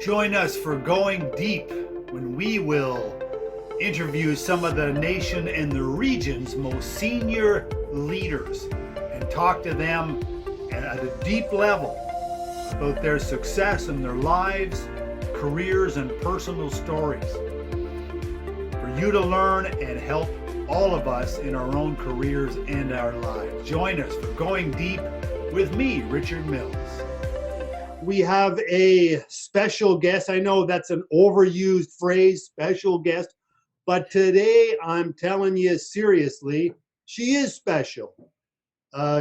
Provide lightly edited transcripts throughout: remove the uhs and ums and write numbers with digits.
Join us for Going Deep when we will interview some of the nation and the region's most senior leaders and talk to them at a deep level about their success in their lives, careers, and personal stories. For you to learn and help all of us in our own careers and our lives. Join us for Going Deep with me, Richard Mills. We have a special guest. I know that's an overused phrase, special guest, but today I'm telling you seriously, she is special.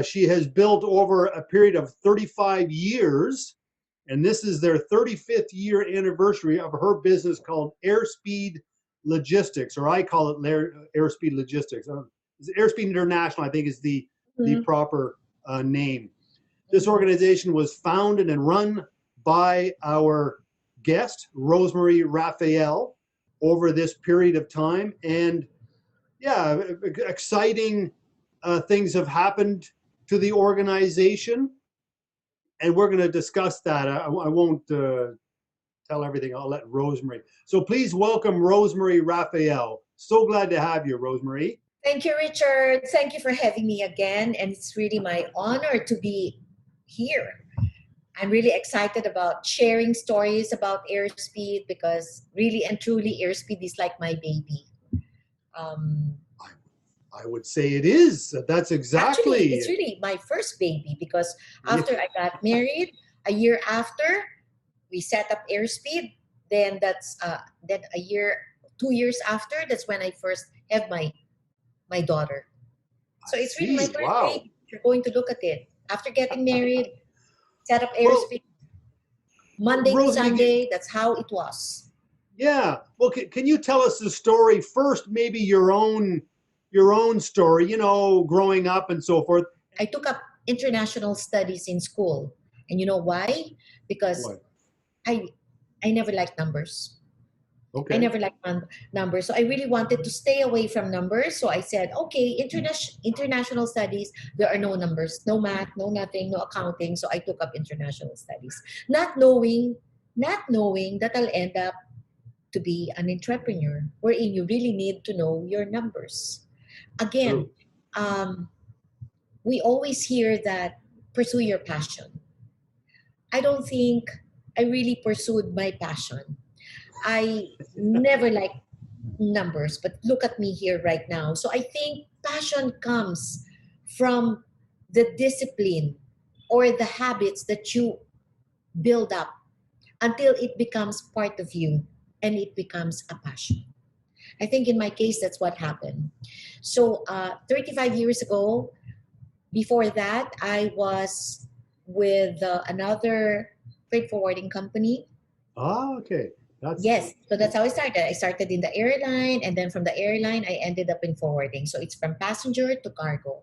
She has built over a period of 35 years, and this is their 35th year anniversary of her business called Airspeed Logistics, or I call it Airspeed Logistics. Airspeed International, I think, is the proper name. This organization was founded and run by our guest, Rosemarie Rafael, over this period of time. And yeah, exciting things have happened to the organization. And we're going to discuss that. I won't tell everything. I'll let Rosemarie. So please welcome Rosemarie Rafael. So glad to have you, Rosemarie. Thank you, Richard. Thank you for having me again. And it's really my honor to be here. I'm really excited about sharing stories about Airspeed because really and truly Airspeed is like my baby. I would say it is. That's exactly. Actually, it's really my first baby because after I got married, a year after we set up Airspeed, then that's then a year, 2 years after, that's when I first have my daughter. So it's really my first baby. You're going to look at it. After getting married, set up Airspeed, Monday to Sunday, that's how it was. Yeah. Well, can you tell us the story first, maybe your own story, you know, growing up and so forth? I took up international studies in school. And you know why? Because I never liked numbers. Okay. I never liked numbers. So I really wanted to stay away from numbers. So I said, okay, international studies, there are no numbers, no math, no nothing, no accounting. So I took up international studies, not knowing that I'll end up to be an entrepreneur, wherein you really need to know your numbers. Again, we always hear that pursue your passion. I don't think I really pursued my passion. I never liked numbers, but look at me here right now. So I think passion comes from the discipline or the habits that you build up until it becomes part of you and it becomes a passion. I think in my case, that's what happened. So 35 years ago, before that, I was with another freight forwarding company. Ah, okay. Yes, so that's how I started. I started in the airline, and then from the airline, I ended up in forwarding. So it's from passenger to cargo.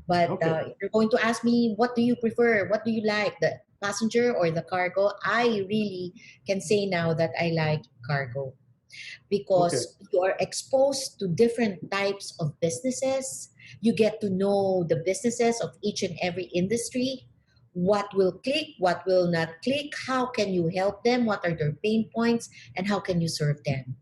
But if you're going to ask me, what do you prefer? What do you like, the passenger or the cargo? I really can say now that I like cargo because you are exposed to different types of businesses. You get to know the businesses of each and every industry. What will click, what will not click, how can you help them, what are their pain points, and how can you serve them.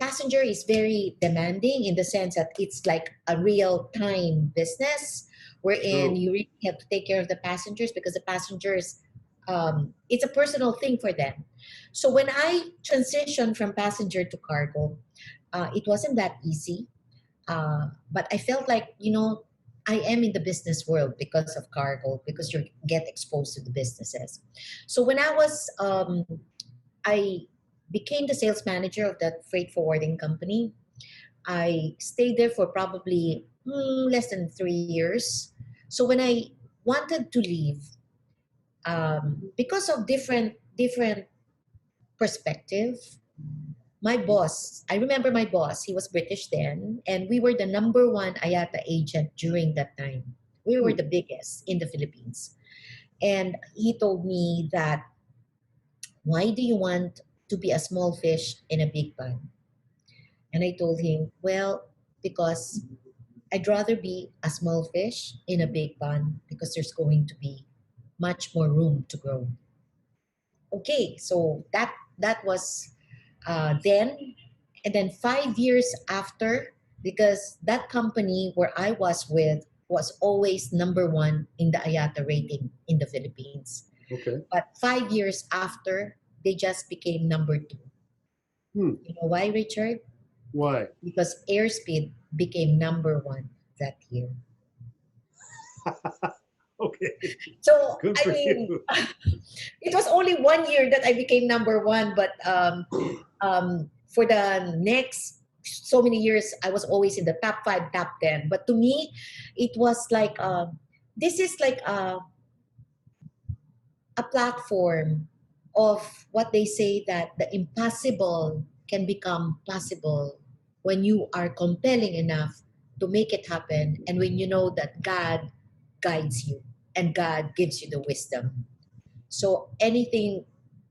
Passenger is very demanding in the sense that it's like a real-time business wherein you really have to take care of the passengers because the passengers, it's a personal thing for them. So when I transitioned from passenger to cargo, it wasn't that easy, but I felt like, you know, I am in the business world because of cargo, because you get exposed to the businesses. So when I became the sales manager of that freight forwarding company. I stayed there for probably less than 3 years. So when I wanted to leave, because of different perspective, my boss, I remember my boss, he was British then, and we were the number one IATA agent during that time. We were the biggest in the Philippines. And he told me that, why do you want to be a small fish in a big pond? And I told him, well, because I'd rather be a small fish in a big pond because there's going to be much more room to grow. okay, so that was then. And then 5 years after, because that company where I was with was always number one in the IATA rating in the Philippines. Okay. But 5 years after, they just became number two. Hmm. You know why, Richard? Why? Because Airspeed became number one that year. Okay. So, Good I for mean, you. it was only 1 year that I became number one, but for the next so many years, I was always in the top five, top 10. But to me, it was like, this is like a platform of what they say that the impossible can become possible when you are compelling enough to make it happen, and when you know that God guides you and God gives you the wisdom. So anything,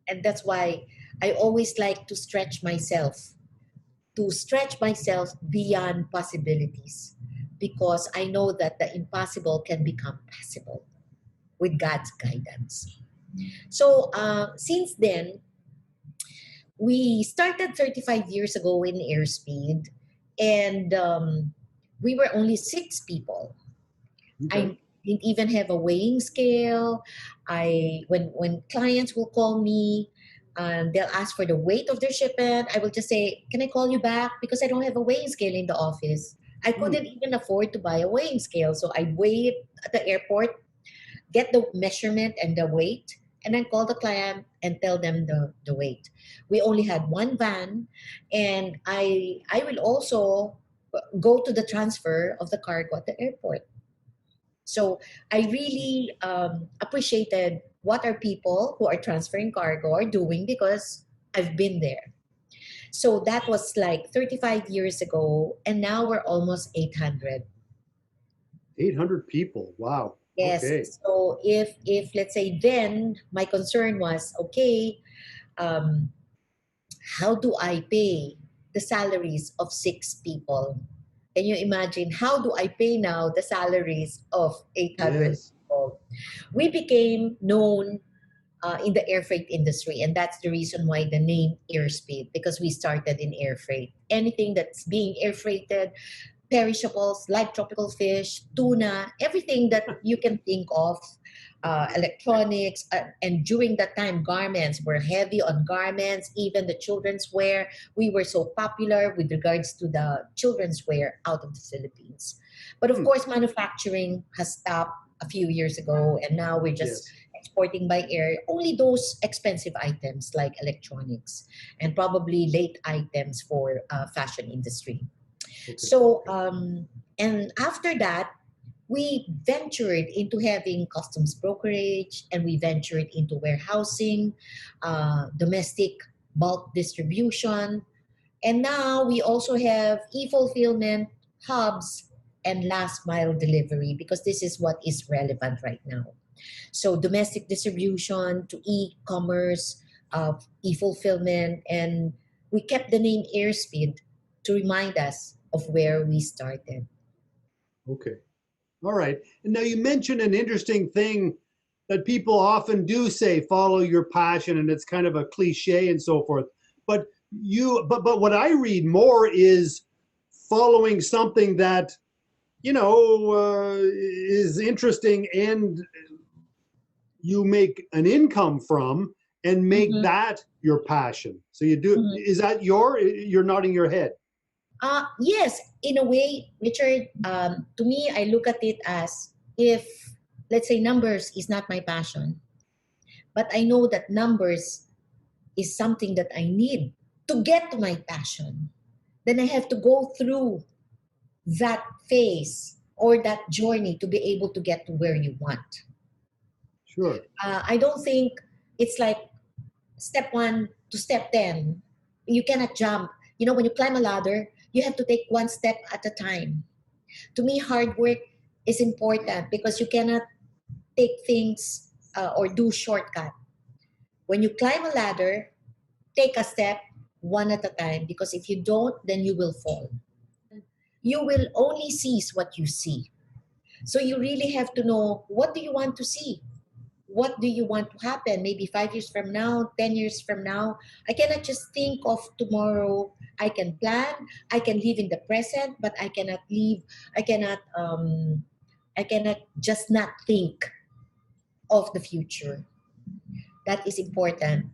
and that's why I always like to stretch myself beyond possibilities, because I know that the impossible can become possible with God's guidance. So since then, we started 35 years ago in Airspeed, and we were only 6 people. Okay. I didn't even have a weighing scale. When clients will call me, they'll ask for the weight of their shipment. I will just say, "Can I call you back?" Because I don't have a weighing scale in the office. I Hmm. couldn't even afford to buy a weighing scale, so I weigh it at the airport, get the measurement and the weight, and then call the client and tell them the weight. We only had one van, and I will also go to the transfer of the cargo at the airport. So I really appreciated what our people who are transferring cargo are doing, because I've been there. So that was like 35 years ago, and now we're almost 800. 800 people. Wow. Yes. Okay. So if let's say, then my concern was, okay, um, how do I pay the salaries of 6 people? Can you imagine, how do I pay now the salaries of 800 Yes. people? We became known in the air freight industry, and that's the reason why the name Airspeed, because we started in air freight. Anything that's being air freighted, perishables, live tropical fish, tuna, everything that you can think of, electronics, and during that time, garments were heavy on garments, even the children's wear. We were so popular with regards to the children's wear out of the Philippines. But of Hmm. course, manufacturing has stopped a few years ago, and now we're just Yes. exporting by air only those expensive items like electronics, and probably late items for fashion industry. Okay. So, and after that, we ventured into having customs brokerage, and we ventured into warehousing, domestic bulk distribution, and now we also have e-fulfillment hubs and last mile delivery, because this is what is relevant right now. So domestic distribution to e-commerce, e-fulfillment, and we kept the name Airspeed to remind us of where we started. Okay. All right. And now you mentioned an interesting thing that people often do say, follow your passion, and it's kind of a cliche and so forth. But but what I read more is following something that, is interesting and you make an income from and make Mhm, that your passion. So you do, mhm. is that you're nodding your head. Yes, in a way, Richard, to me, I look at it as, if, let's say, numbers is not my passion, but I know that numbers is something that I need to get to my passion, then I have to go through that phase or that journey to be able to get to where you want. Sure. I don't think it's like step one to step 10. You cannot jump. You know, when you climb a ladder, you have to take one step at a time. To me, hard work is important, because you cannot take things or do shortcut. When you climb a ladder, take a step one at a time, because if you don't, then you will fall. You will only seize what you see. So you really have to know, what do you want to see? what do you want to happen? Maybe 5 years from now, 10 years from now. I cannot just think of tomorrow. I can plan, I can live in the present, but I cannot, I cannot just not think of the future. That is important.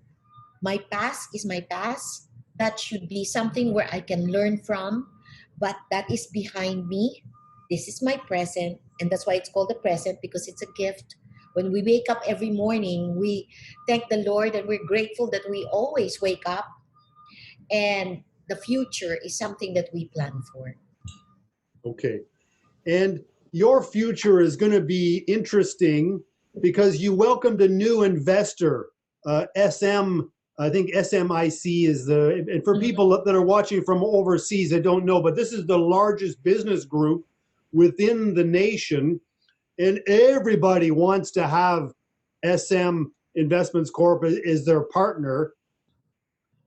My past is my past. That should be something where I can learn from, but that is behind me. This is my present, and that's why it's called the present, because it's a gift. When we wake up every morning, we thank the Lord and we're grateful that we always wake up, and the future is something that we plan for. Okay. And your future is going to be interesting because you welcomed a new investor, SM. I think SMIC is the, and for Mhm. people that are watching from overseas, I don't know, but this is the largest business group within the nation, and everybody wants to have SM Investments Corp as their partner.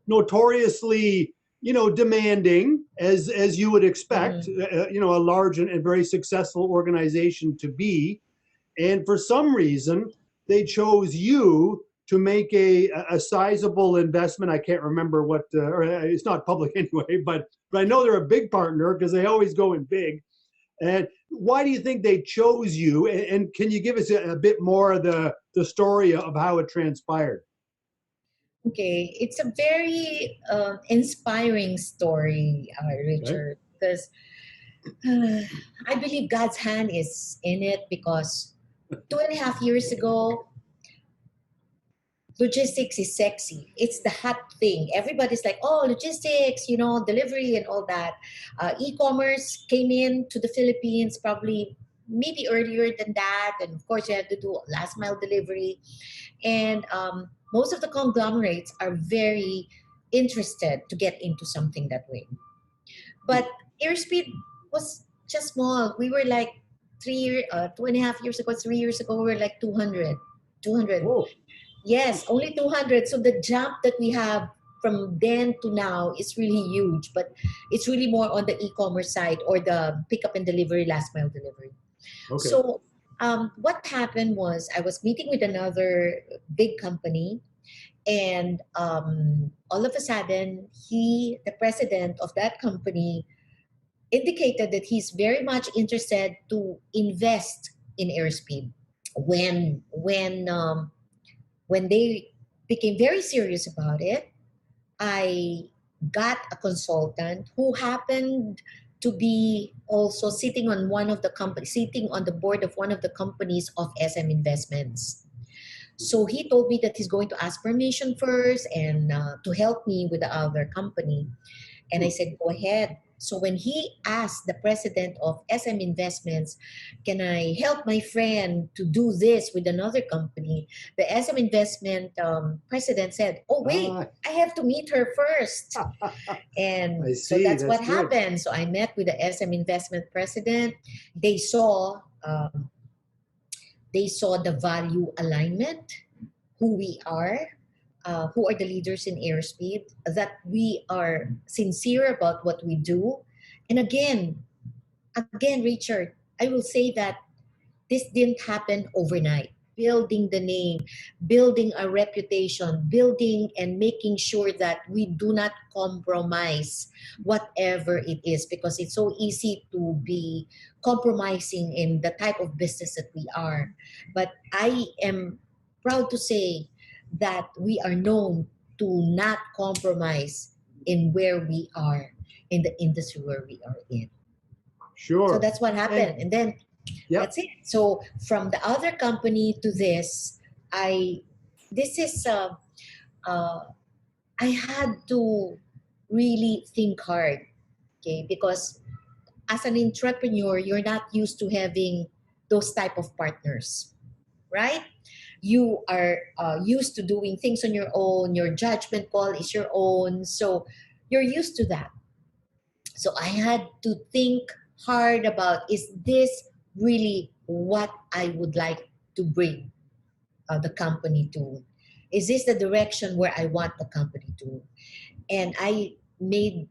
Notoriously, demanding, as you would expect, Mm. a large and very successful organization to be. And for some reason, they chose you to make a sizable investment. I can't remember what, or it's not public anyway, but I know they're a big partner because they always go in big. And why do you think they chose you? And can you give us a bit more of the story of how it transpired? Okay, it's a very inspiring story, Okay. Richard, because I believe God's hand is in it, because 2.5 years ago, logistics is sexy. It's the hot thing. Everybody's like, oh, logistics, delivery and all that. E-commerce came in to the Philippines probably maybe earlier than that. And of course, you have to do last mile delivery. And most of the conglomerates are very interested to get into something that way. But Airspeed was just small. We were like 2.5 years ago, 3 years ago, we were like 200. 200. Oh, Yes, only 200. So the jump that we have from then to now is really huge, but it's really more on the e-commerce side or the pickup and delivery, last mile delivery. okay. So what happened was I was meeting with another big company, and all of a sudden, the president of that company, indicated that he's very much interested to invest in Airspeed. When they became very serious about it, I got a consultant who happened to be also sitting on the board of one of the companies of SM Investments. So he told me that he's going to ask permission first and to help me with the other company. And I said, go ahead. So when he asked the president of SM Investments, can I help my friend to do this with another company? The SM Investment president said, oh, wait, Ah, I have to meet her first. And I so see. that's what That's good. happened. So I met with the SM Investment president. They saw, um, they saw the value alignment, who we are, who are the leaders in Airspeed, that we are sincere about what we do. And again, Richard, I will say that this didn't happen overnight. Building the name, building a reputation, building and making sure that we do not compromise whatever it is, because it's so easy to be compromising in the type of business that we are. But I am proud to say that we are known to not compromise in where we are, in the industry where we are in. So Sure. that's what And happened. And then yep. that's it. So from the other company to this, I this is uh, I had to really think hard, okay? Because as an entrepreneur, you're not used to having those type of partners, right? You are used to doing things on your own. Your judgment call is your own, so you're used to that. So I had to think hard about, is this really what I would like to bring the company to? Is this the direction where I want the company to? And I made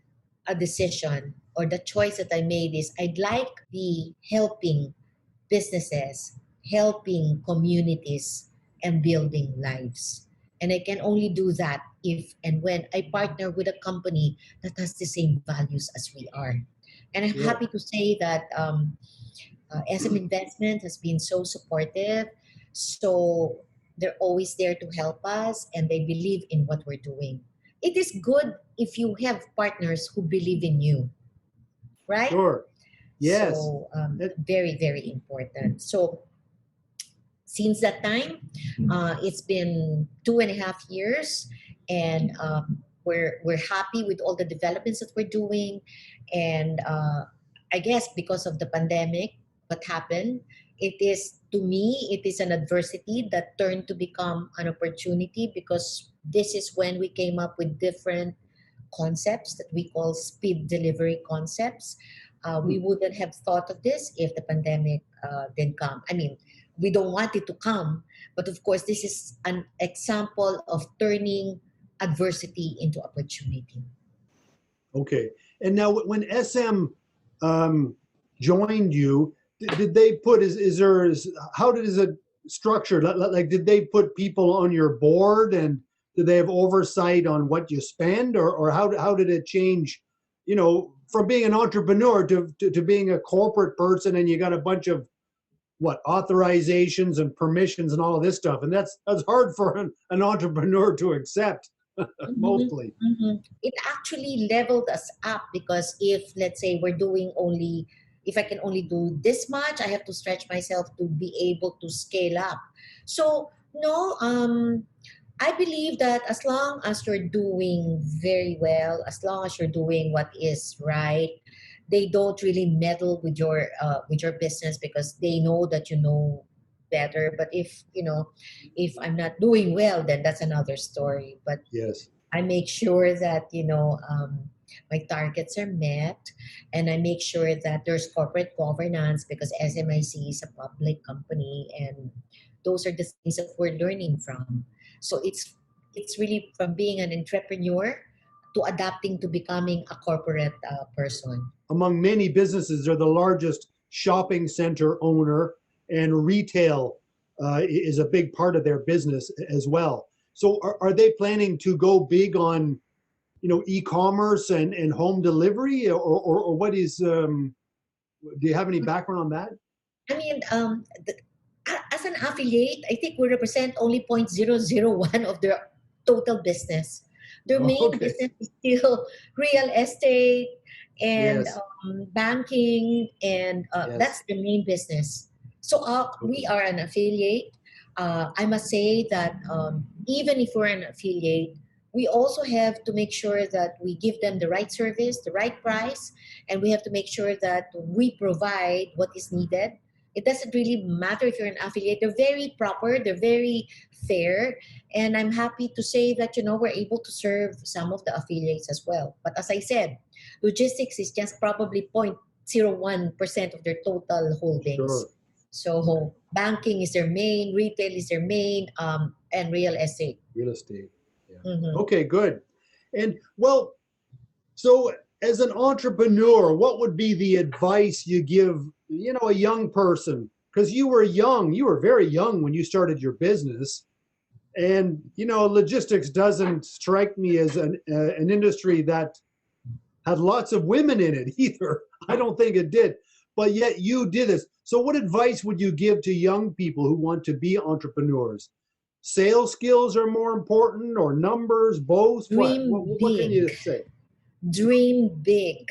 a decision, or the choice that I made is I'd like be helping businesses, helping communities and building lives. And I can only do that if and when I partner with a company that has the same values as we are. And I'm Sure. happy to say that SM Investment has been so supportive. So they're always there to help us and they believe in what we're doing. It is good if you have partners who believe in you, right? Sure. Yes. So That- very, very important. So since that time, it's been 2.5 years, and we're happy with all the developments that we're doing. And I guess because of the pandemic, what happened? It is to me, it is an adversity that turned to become an opportunity because this is when we came up with different concepts that we call speed delivery concepts. We wouldn't have thought of this if the pandemic didn't come. I mean, we don't want it to come, but of course, this is an example of turning adversity into opportunity. Okay. And now when SM joined you, did they put, how is it structured? Like, did they put people on your board and did they have oversight on what you spend or how did it change, from being an entrepreneur to being a corporate person and you got a bunch of authorizations and permissions and all of this stuff. And that's hard for an entrepreneur to accept mostly. It actually leveled us up because if, let's say, if I can only do this much, I have to stretch myself to be able to scale up. So, no, I believe that as long as you're doing very well, as long as you're doing what is right, they don't really meddle with your business because they know that you know better. But if I'm not doing well, then that's another story. But Yes. I make sure that my targets are met, and I make sure that there's corporate governance because SMIC is a public company, and those are the things that we're learning from. So it's really from being an entrepreneur to adapting to becoming a corporate person. Among many businesses, they're the largest shopping center owner, and retail is a big part of their business as well. So are they planning to go big on, e-commerce and home delivery or what is, do you have any background on that? I mean, as an affiliate, I think we represent only 0.001 of their total business. Their Oh, main okay. business is still real estate and Yes. banking, and Yes. that's the main business. So we are an affiliate. I must say that even if we're an affiliate, we also have to make sure that we give them the right service, the right price, and we have to make sure that we provide what is needed. It doesn't really matter if you're an affiliate. They're very proper, they're very fair, and I'm happy to say that we're able to serve some of the affiliates as well. But as I said, logistics is just probably 0.01% of their total holdings. Sure. So banking is their main, retail is their main, and real estate. Real estate. Yeah. Mhm. Okay, good. And well, so as an entrepreneur, what would be the advice you give, a young person? Because you were very young when you started your business. And, logistics doesn't strike me as an industry that had lots of women in it either. I don't think it did. But yet you did this. So what advice would you give to young people who want to be entrepreneurs? Sales skills are more important or numbers, both? Dream What can you big. say? Dream big.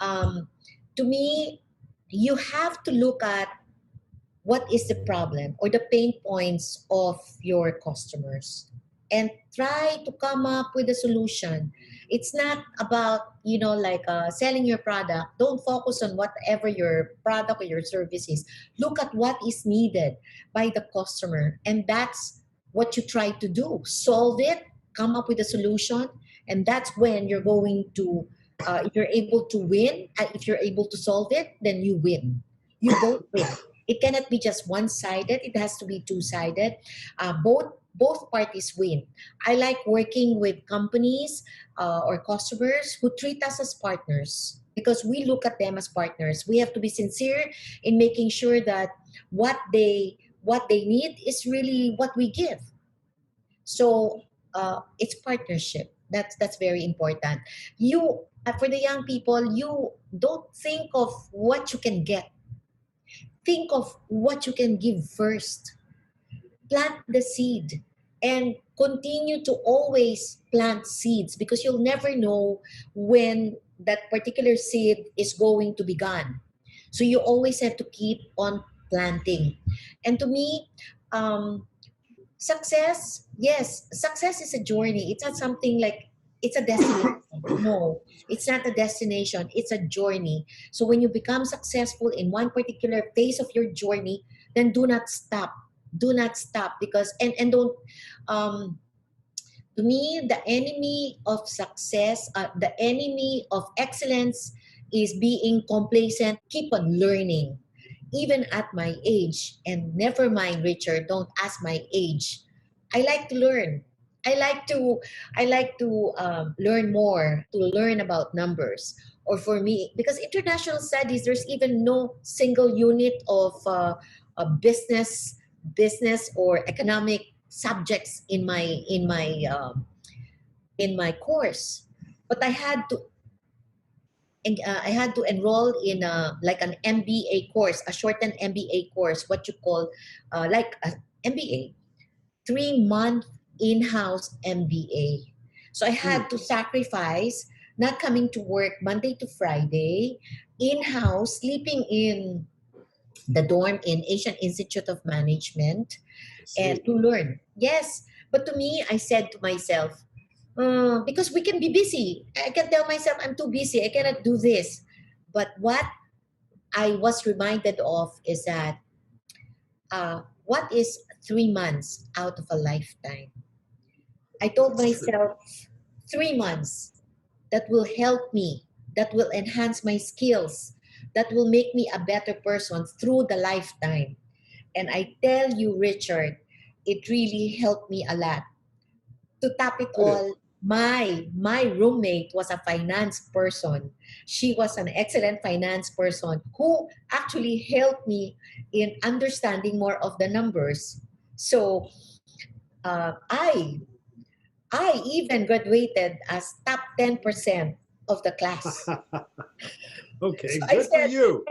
To me, you have to look at what is the problem or the pain points of your customers and try to come up with a solution. It's not about like selling your product. Don't focus on whatever your product or your service is. Look at what is needed by the customer, and that's what you try to do. Solve it, come up with a solution, and that's when you're going to if you're able to win. If you're able to solve it, then you win. You both win. It cannot be just one-sided. It has to be two-sided. Both parties win. I like working with companies or customers who treat us as partners because we look at them as partners. We have to be sincere in making sure that what they what they need is really what we give. So it's partnership. That's very important. You for the young people, you don't think of what you can get. Think of what you can give first. Plant the seed and continue to always plant seeds, because you'll never know when that particular seed is going to be gone. So you always have to keep on planting. And to me, um, success, yes, success is a journey. It's not something like it's a destination. No, it's not a destination, it's a journey. So when you become successful in one particular phase of your journey, then do not stop. Do not stop, because and don't um to me, the enemy of success, the enemy of excellence is being complacent. Keep on learning, even at my age. And never mind, Richard, don't ask my age. I like to learn. I like to, learn more, to learn about numbers. Or for me, because international studies, there's even no single unit of a business or economic subjects in my course, but I had to enroll in a like an MBA course, a shortened MBA course, what you call like a MBA, 3 month in-house MBA. So I had to sacrifice not coming to work Monday to Friday, in-house, sleeping in the dorm in Asian Institute of Management, and to learn. Yes, but to me, I said to myself, because we can be busy. I can tell myself I'm too busy. I cannot do this. But what I was reminded of is that what is 3 months out of a lifetime? I told That's true. myself 3 months that will help me, that will enhance my skills, that will make me a better person through the lifetime. And I tell you, Richard, it really helped me a lot. To top it That is. all, my roommate was a finance person. She was an excellent finance person who actually helped me in understanding more of the numbers. So uh, I I even graduated as top 10% of the class. So Okay, I good for said, you.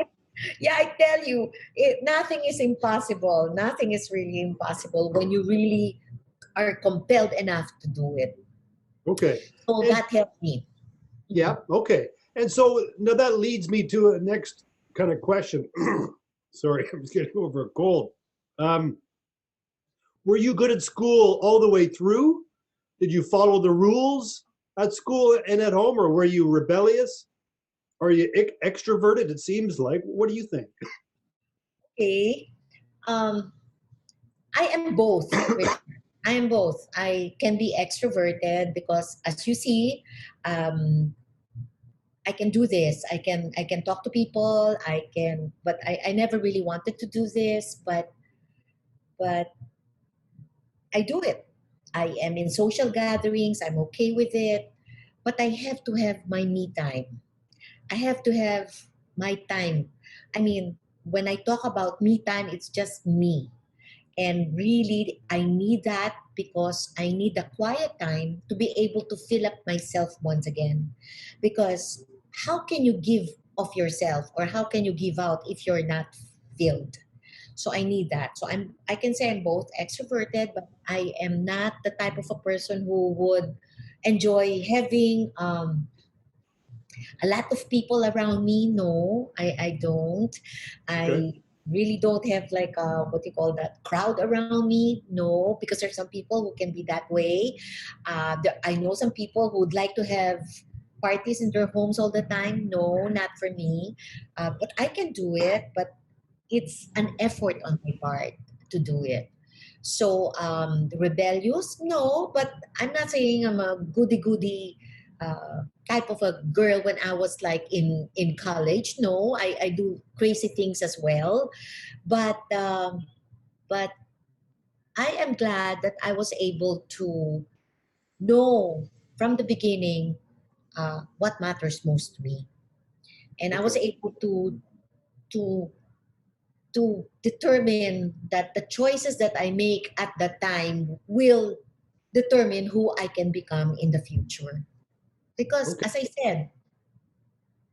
yeah, I tell you, nothing is impossible. Nothing is really impossible when you really are compelled enough to do it. Okay. So And that helped me. yeah, okay. And so now that leads me to a next kind of question. Sorry, I'm just getting over a cold. Um, were you good at school all the way through? Did you follow the rules at school and at home, or were you rebellious? Are you extroverted? It seems like. What do you think? Okay. Um, I am both, Richard. I am both. I can be extroverted because, as you see, um, I can do this. I can talk to people. But I never really wanted to do this, but I do it. I am in social gatherings. I'm okay with it, but I have to have my me time. I have to have my time. I mean, when I talk about me time, it's just me. And really, I need that because I need the quiet time to be able to fill up myself once again. Because how can you give of yourself, or how can you give out if you're not filled? So I need that. So I can say I'm both extroverted, but I am not the type of a person who would enjoy having a lot of people around me. No, I don't. Okay. I really don't have like a, what you call that, crowd around me. No, because there's some people who can be that way. I know some people who would like to have parties in their homes all the time. No, not for me. But I can do it, but it's an effort on my part to do it. So rebellious, no, but I'm not saying I'm a goody goody type of a girl when I was like in college. No, I do crazy things as well, but I am glad that I was able to know from the beginning what matters most to me, and I was Okay. able to to determine that the choices that I make at that time will determine who I can become in the future. Because, Okay. as I said,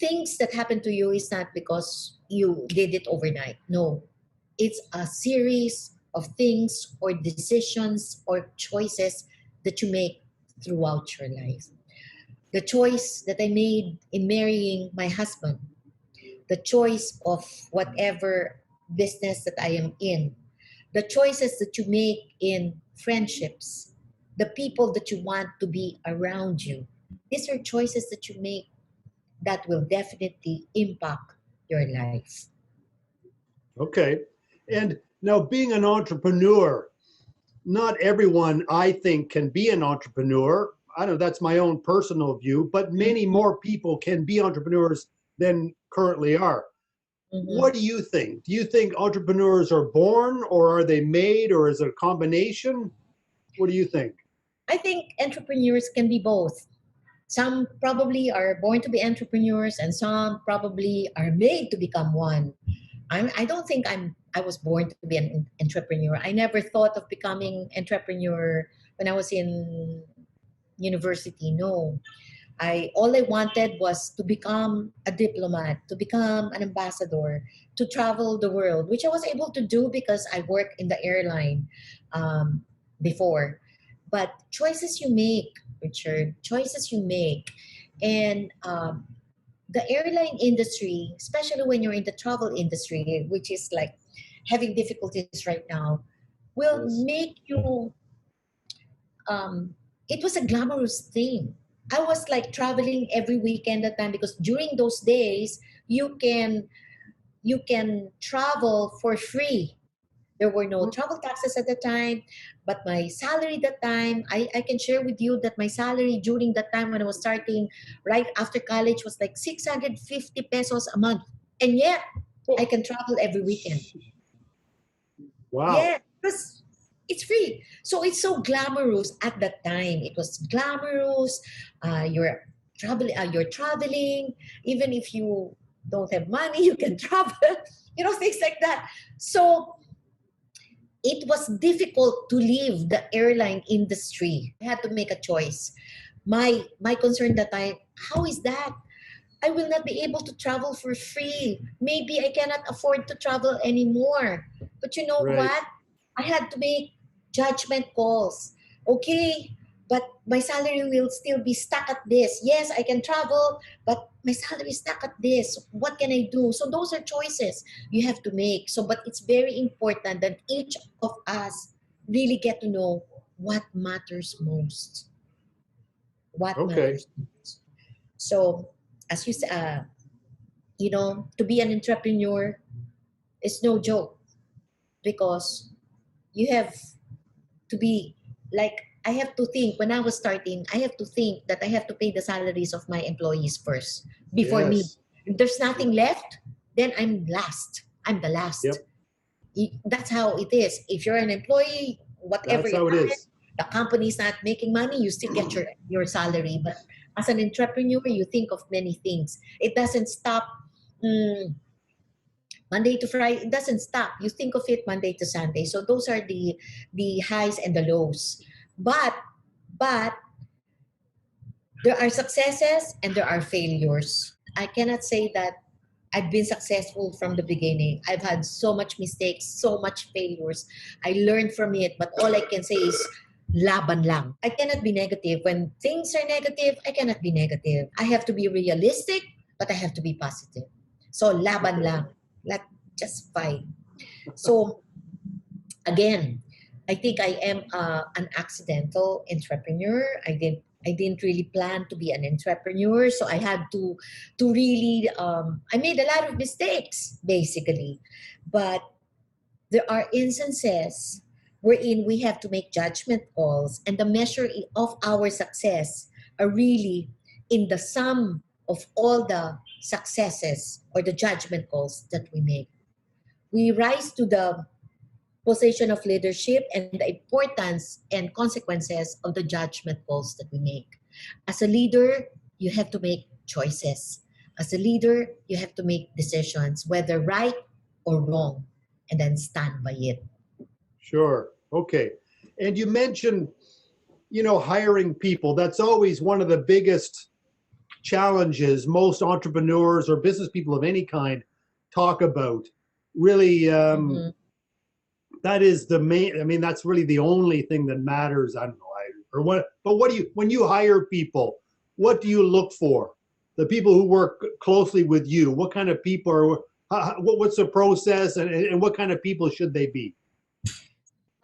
things that happen to you is not because you did it overnight. No, it's a series of things or decisions or choices that you make throughout your life. The choice that I made in marrying my husband, the choice of whatever business that I am in, the choices that you make in friendships, the people that you want to be around you. These are choices that you make that will definitely impact your life. Okay. And now, being an entrepreneur, not everyone, I think, can be an entrepreneur. I don't know, that's my own personal view, but many more people can be entrepreneurs than currently are. Mhm. What do you think? Do you think entrepreneurs are born, or are they made, or is it a combination? What do you think? I think entrepreneurs can be both. Some probably are born to be entrepreneurs, and some probably are made to become one. I don't think I was born to be an entrepreneur. I never thought of becoming entrepreneur when I was in university. No, I all I wanted was to become a diplomat, to become an ambassador, to travel the world, which I was able to do because I worked in the airline um, before. But choices you make, Richard, choices you make, and the airline industry, especially when you're in the travel industry, which is like having difficulties right now, will Yes. make you it was a glamorous thing. I was like traveling every weekend at time because during those days you can travel for free. There were no Oh, travel taxes at the time, but my salary that time, I can share with you that my salary during that time when I was starting right after college was like 650 pesos a month. And yet I oh, can travel every weekend. wow. Yeah, because it's free. So it's so glamorous at that time. It was glamorous. You're traveling. Even if you don't have money, you can travel. Things like that. So it was difficult to leave the airline industry. I had to make a choice. My concern that time, how is that? I will not be able to travel for free. Maybe I cannot afford to travel anymore. But you know Right. what? I had to make judgment calls. Okay, but my salary will still be stuck at this. Yes, I can travel, but my salary is stuck at this. What can I do? So those are choices you have to make. So, but it's very important that each of us really get to know what matters most. What Okay. matters most. So, as you said, to be an entrepreneur is no joke because you have to be like, I have to think when I was starting, I have to think that I have to pay the salaries of my employees first before me. Yes. If there's nothing left, then I'm last. I'm the last. Yep. That's how it is. If you're an employee, whatever That's it how it happens, is. the company's not making money, you still get your salary. But as an entrepreneur, you think of many things. It doesn't stop. mm, Monday to Friday, it doesn't stop. You think of it Monday to Sunday. So those are the highs and the lows. But there are successes and there are failures. I cannot say that I've been successful from the beginning. I've had so much mistakes, so much failures. I learned from it, but all I can say is laban lang. I cannot be negative. When things are negative, I cannot be negative. I have to be realistic, but I have to be positive. So laban Okay. lang. Let just fight. So again, I think I am an accidental entrepreneur. I didn't really plan to be an entrepreneur, so I had to really I made a lot of mistakes basically, but there are instances wherein we have to make judgment calls, and the measure of our success are really in the sum of all the successes or the judgment calls that we make. We rise to the position of leadership and the importance and consequences of the judgment calls that we make. As a leader, you have to make choices. As a leader, you have to make decisions, whether right or wrong. and then stand by it. Sure. Okay. And you mentioned, hiring people. That's always one of the biggest challenges most entrepreneurs or business people of any kind talk about. Really, Mhm. that is the main. I mean, that's really the only thing that matters. I don't know. Or what? But what do you when you hire people? What do you look for? The people who work closely with you. What kind of people are? What's the process, and what kind of people should they be?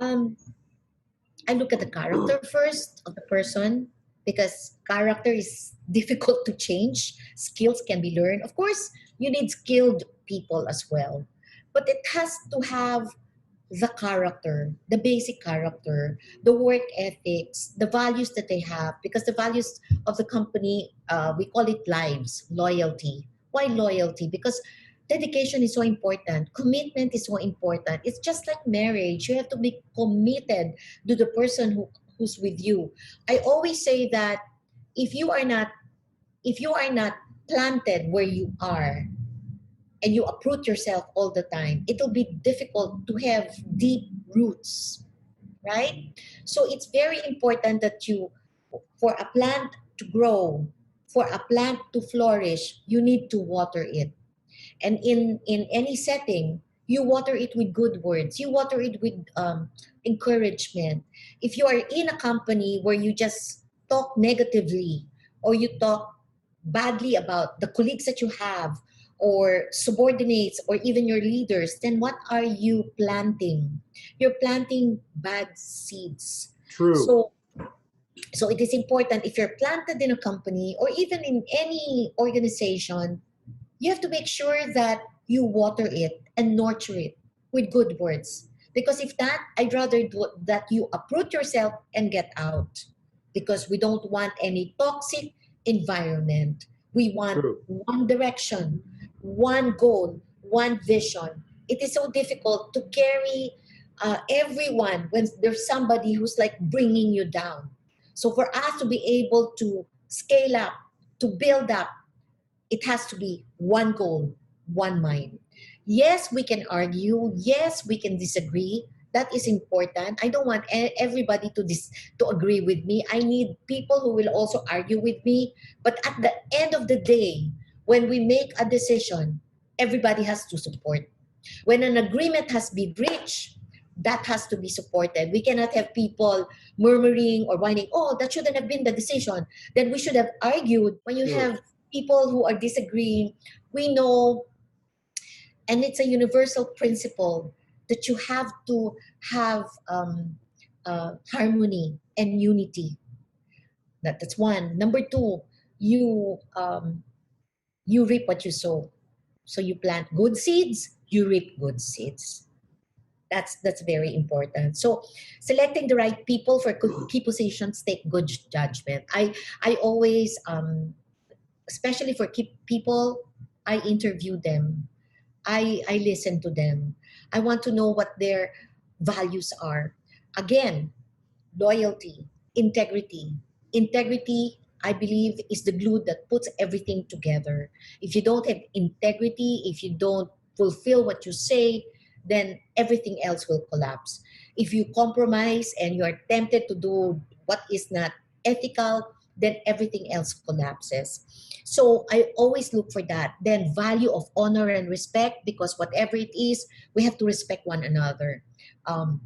Um, I look at the character first of the person because character is difficult to change. Skills can be learned. Of course, you need skilled people as well, but it has to have the character, the basic character, the work ethics, the values that they have. Because the values of the company, we call it lives, loyalty. Why loyalty? Because dedication is so important. Commitment is so important. It's just like marriage. You have to be committed to the person who's with you. I always say that if you are not if you are not planted where you are and you uproot yourself all the time, it'll be difficult to have deep roots, right? So it's very important that for a plant to grow, for a plant to flourish, you need to water it. And in any setting, you water it with good words. You water it with encouragement. If you are in a company where you just talk negatively or you talk badly about the colleagues that you have or subordinates or even your leaders, then what are you planting? You're planting bad seeds. True. So it is important if you're planted in a company or even in any organization, you have to make sure that you water it and nurture it with good words. Because if not, I'd rather that you uproot yourself and get out. Because we don't want any toxic environment. We want True. one direction, one goal, one vision. It is so difficult to carry everyone when there's somebody who's like bringing you down. So for us to be able to scale up, to build up, it has to be one goal, one mind. Yes, we can argue. Yes, we can disagree. That is important. I don't want everybody to agree with me. I need people who will also argue with me. But at the end of the day, when we make a decision, everybody has to support. When an agreement has been reached, that has to be supported. We cannot have people murmuring or whining, oh, that shouldn't have been the decision. Then we should have argued. When you Sure. have people who are disagreeing, we know, and it's a universal principle that you have to have harmony and unity. That's one. Number two, you reap what you sow. So you plant good seeds, you reap good seeds. That's very important. So selecting the right people for key positions take good judgment. I always especially for key people, I interview them. I listen to them. I want to know what their values are. Again, loyalty, integrity. Integrity, I believe, is the glue that puts everything together. If you don't have integrity, if you don't fulfill what you say, then everything else will collapse. If you compromise and you are tempted to do what is not ethical, then everything else collapses. So I always look for that. Then value of honor and respect, because whatever it is, we have to respect one another. Um,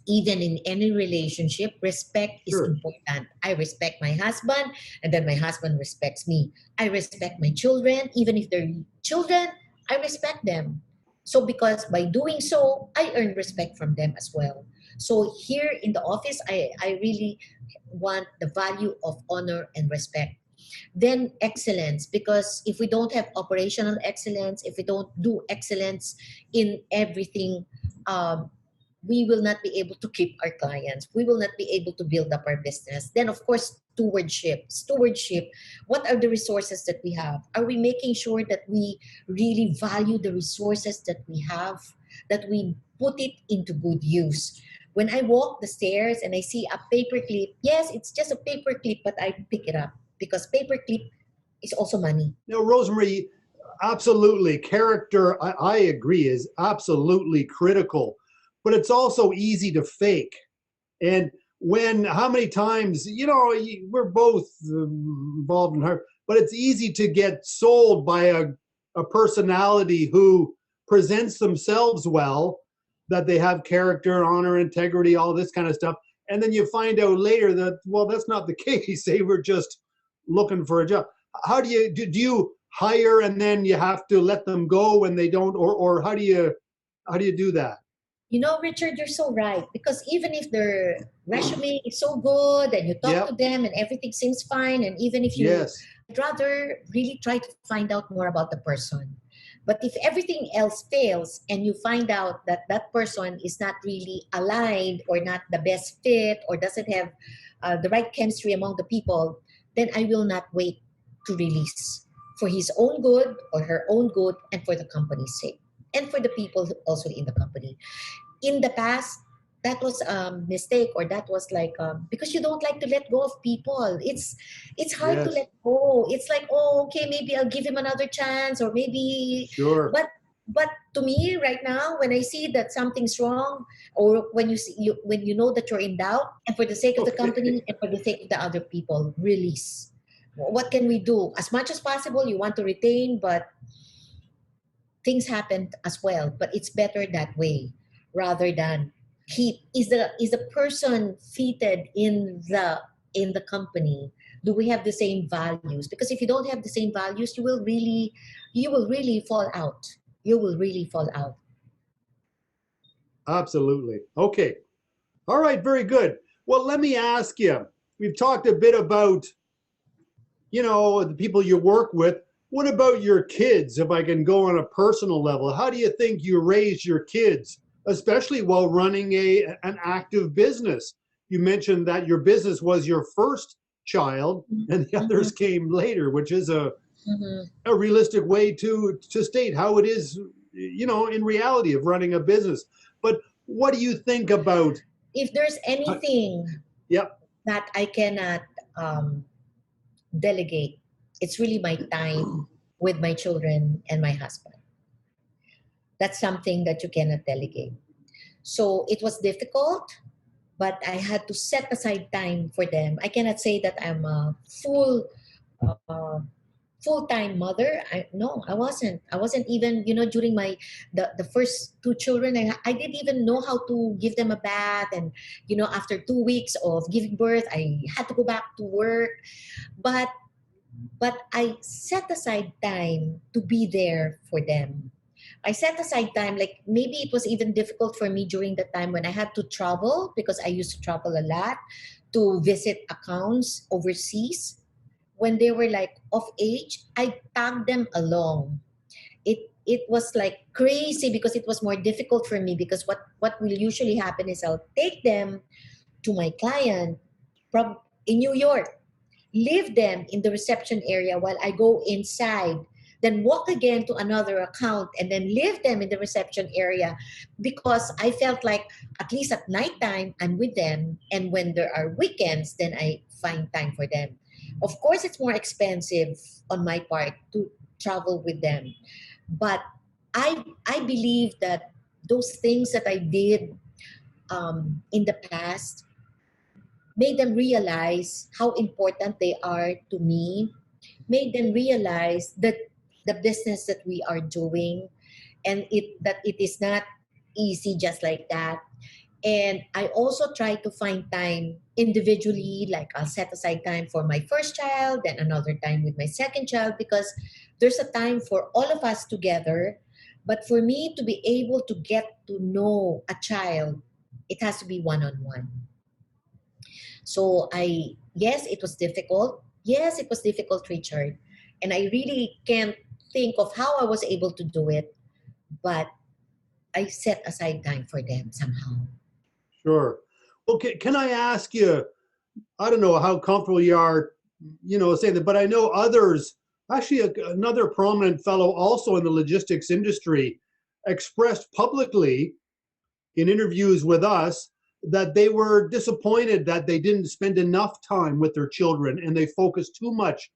Even in any relationship, respect is Sure. important. I respect my husband, and then my husband respects me. I respect my children, even if they're children, I respect them. So, because by doing so, I earn respect from them as well. So, here in the office, I really want the value of honor and respect. Then excellence, because if we don't have operational excellence, if we don't do excellence in everything, um, we will not be able to keep our clients. We will not be able to build up our business. Then, of course, stewardship. Stewardship, what are the resources that we have? Are we making sure that we really value the resources that we have, that we put it into good use? When I walk the stairs and I see a paper clip, yes, it's just a paper clip, but I pick it up because paper clip is also money. Now, Rosemary, Absolutely. Character, I agree, is absolutely critical, but it's also easy to fake. And how many times, we're both involved in her, but it's easy to get sold by a personality who presents themselves well, that they have character, honor, integrity, all this kind of stuff. And then you find out later that, well, that's not the case. They were just looking for a job. How do you hire and then you have to let them go when they don't, or how do you do that? Richard, you're so right. Because even if their resume is so good and you talk Yep. to them and everything seems fine, and even if you, Yes. I'd rather really try to find out more about the person. But if everything else fails and you find out that that person is not really aligned or not the best fit or doesn't have the right chemistry among the people, then I will not wait to release for his own good or her own good and for the company's sake and for the people also in the company. In the past, that was a mistake, or that was like because you don't like to let go of people. It's hard to Yes. let go. It's like, oh, okay, maybe I'll give him another chance, or maybe, Sure. but to me right now, when I see that something's wrong, or when when you know that you're in doubt, and for the sake of the company and for the sake of the other people, release. What can we do? As much as possible, you want to retain, but things happen as well. But it's better that way rather than keep. Is the person fitted in the company? Do we have the same values? Because if you don't have the same values, you will really fall out. You will really fall out. Absolutely. Okay. All right. Very good. Well, let me ask you. We've talked a bit about, the people you work with. What about your kids? If I can go on a personal level, how do you think you raise your kids, especially while running an active business? You mentioned that your business was your first child, and the others came later, which is Mhm. a realistic way to state how it is, in reality of running a business. But what do you think about? If there's anything Yep. that I cannot um, delegate, it's really my time with my children and my husband. That's something that you cannot delegate. So it was difficult, but I had to set aside time for them. I cannot say that I'm a uh, full-time mother. No, I wasn't. I wasn't even, during the first two children, I didn't even know how to give them a bath. And, after 2 weeks of giving birth, I had to go back to work. But I set aside time to be there for them. I set aside time, like maybe it was even difficult for me during the time when I had to travel, because I used to travel a lot to visit accounts overseas. When they were like of age, I tagged them along. It was like crazy because it was more difficult for me, because what will usually happen is I'll take them to my client from in New York, leave them in the reception area while I go inside, then walk again to another account and then leave them in the reception area, because I felt like at least at nighttime I'm with them, and when there are weekends, then I find time for them. Of course, it's more expensive on my part to travel with them, but I believe that those things that I did in the past made them realize how important they are to me, made them realize that the business that we are doing, and it is not easy just like that. And I also try to find time individually, like I'll set aside time for my first child, then another time with my second child, because there's a time for all of us together. But for me to be able to get to know a child, it has to be one on one. So yes, it was difficult. Yes, it was difficult, Richard. And I really can't think of how I was able to do it, but I set aside time for them somehow. Sure. Okay. Can I ask you? I don't know how comfortable you are, saying that, but I know others. Actually, another prominent fellow, also in the logistics industry, expressed publicly in interviews with us that they were disappointed that they didn't spend enough time with their children and they focused too much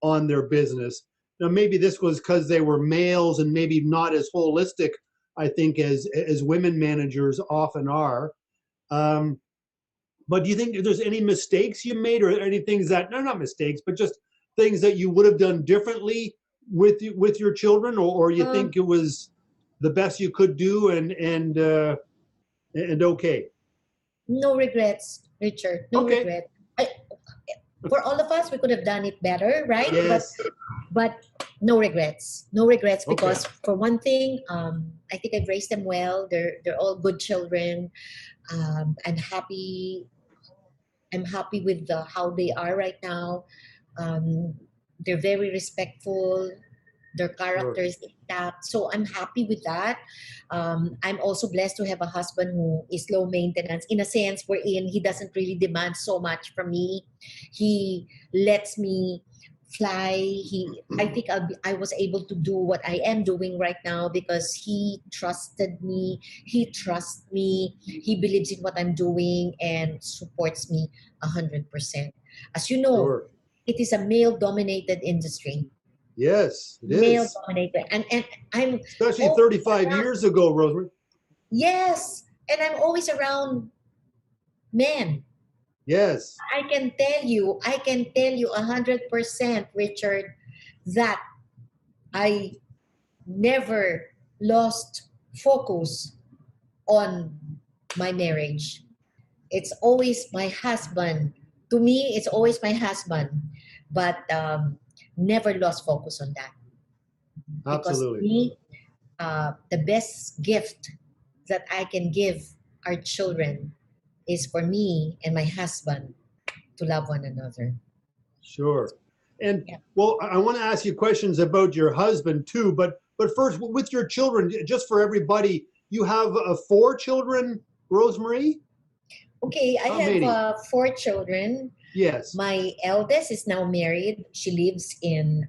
on their business. now maybe this was because they were males and maybe not as holistic, I think, as women managers often are. Um, but do you think there's any mistakes you made, or any things that, no, not mistakes, but just things that you would have done differently with your children, or you think it was the best you could do, and okay? No regrets, Richard. No Okay. regret. I, for all of us, we could have done it better, right? Yes. But no regrets. No regrets, Okay. because for one thing, I think I've raised them well. They're all good children. I'm happy. I'm happy with how they are right now. Um, they're very respectful. Their character is intact. So I'm happy with that. I'm also blessed to have a husband who is low maintenance, in a sense wherein he doesn't really demand so much from me. He lets me fly. I think I was able to do what I am doing right now because he trusted me. He trusts me. He believes in what I'm doing and supports me 100%. As you know, Sure. it is a male-dominated industry. Yes, it Male is. dominated, and I'm Especially always 35 around, years ago, Rosemary. yes, and I'm always around men. Yes. I can tell you 100%, Richard, that I never lost focus on my marriage. It's always my husband. To me, it's always my husband, but never lost focus on that, because to Absolutely. me, the best gift that I can give our children is for me and my husband to love one another. Sure. And Yeah. well, I want to ask you questions about your husband too, but first, with your children, just for everybody, you have 4 children, Rosemary? Okay, I How have many? 4 children. Yes. My eldest is now married. She lives in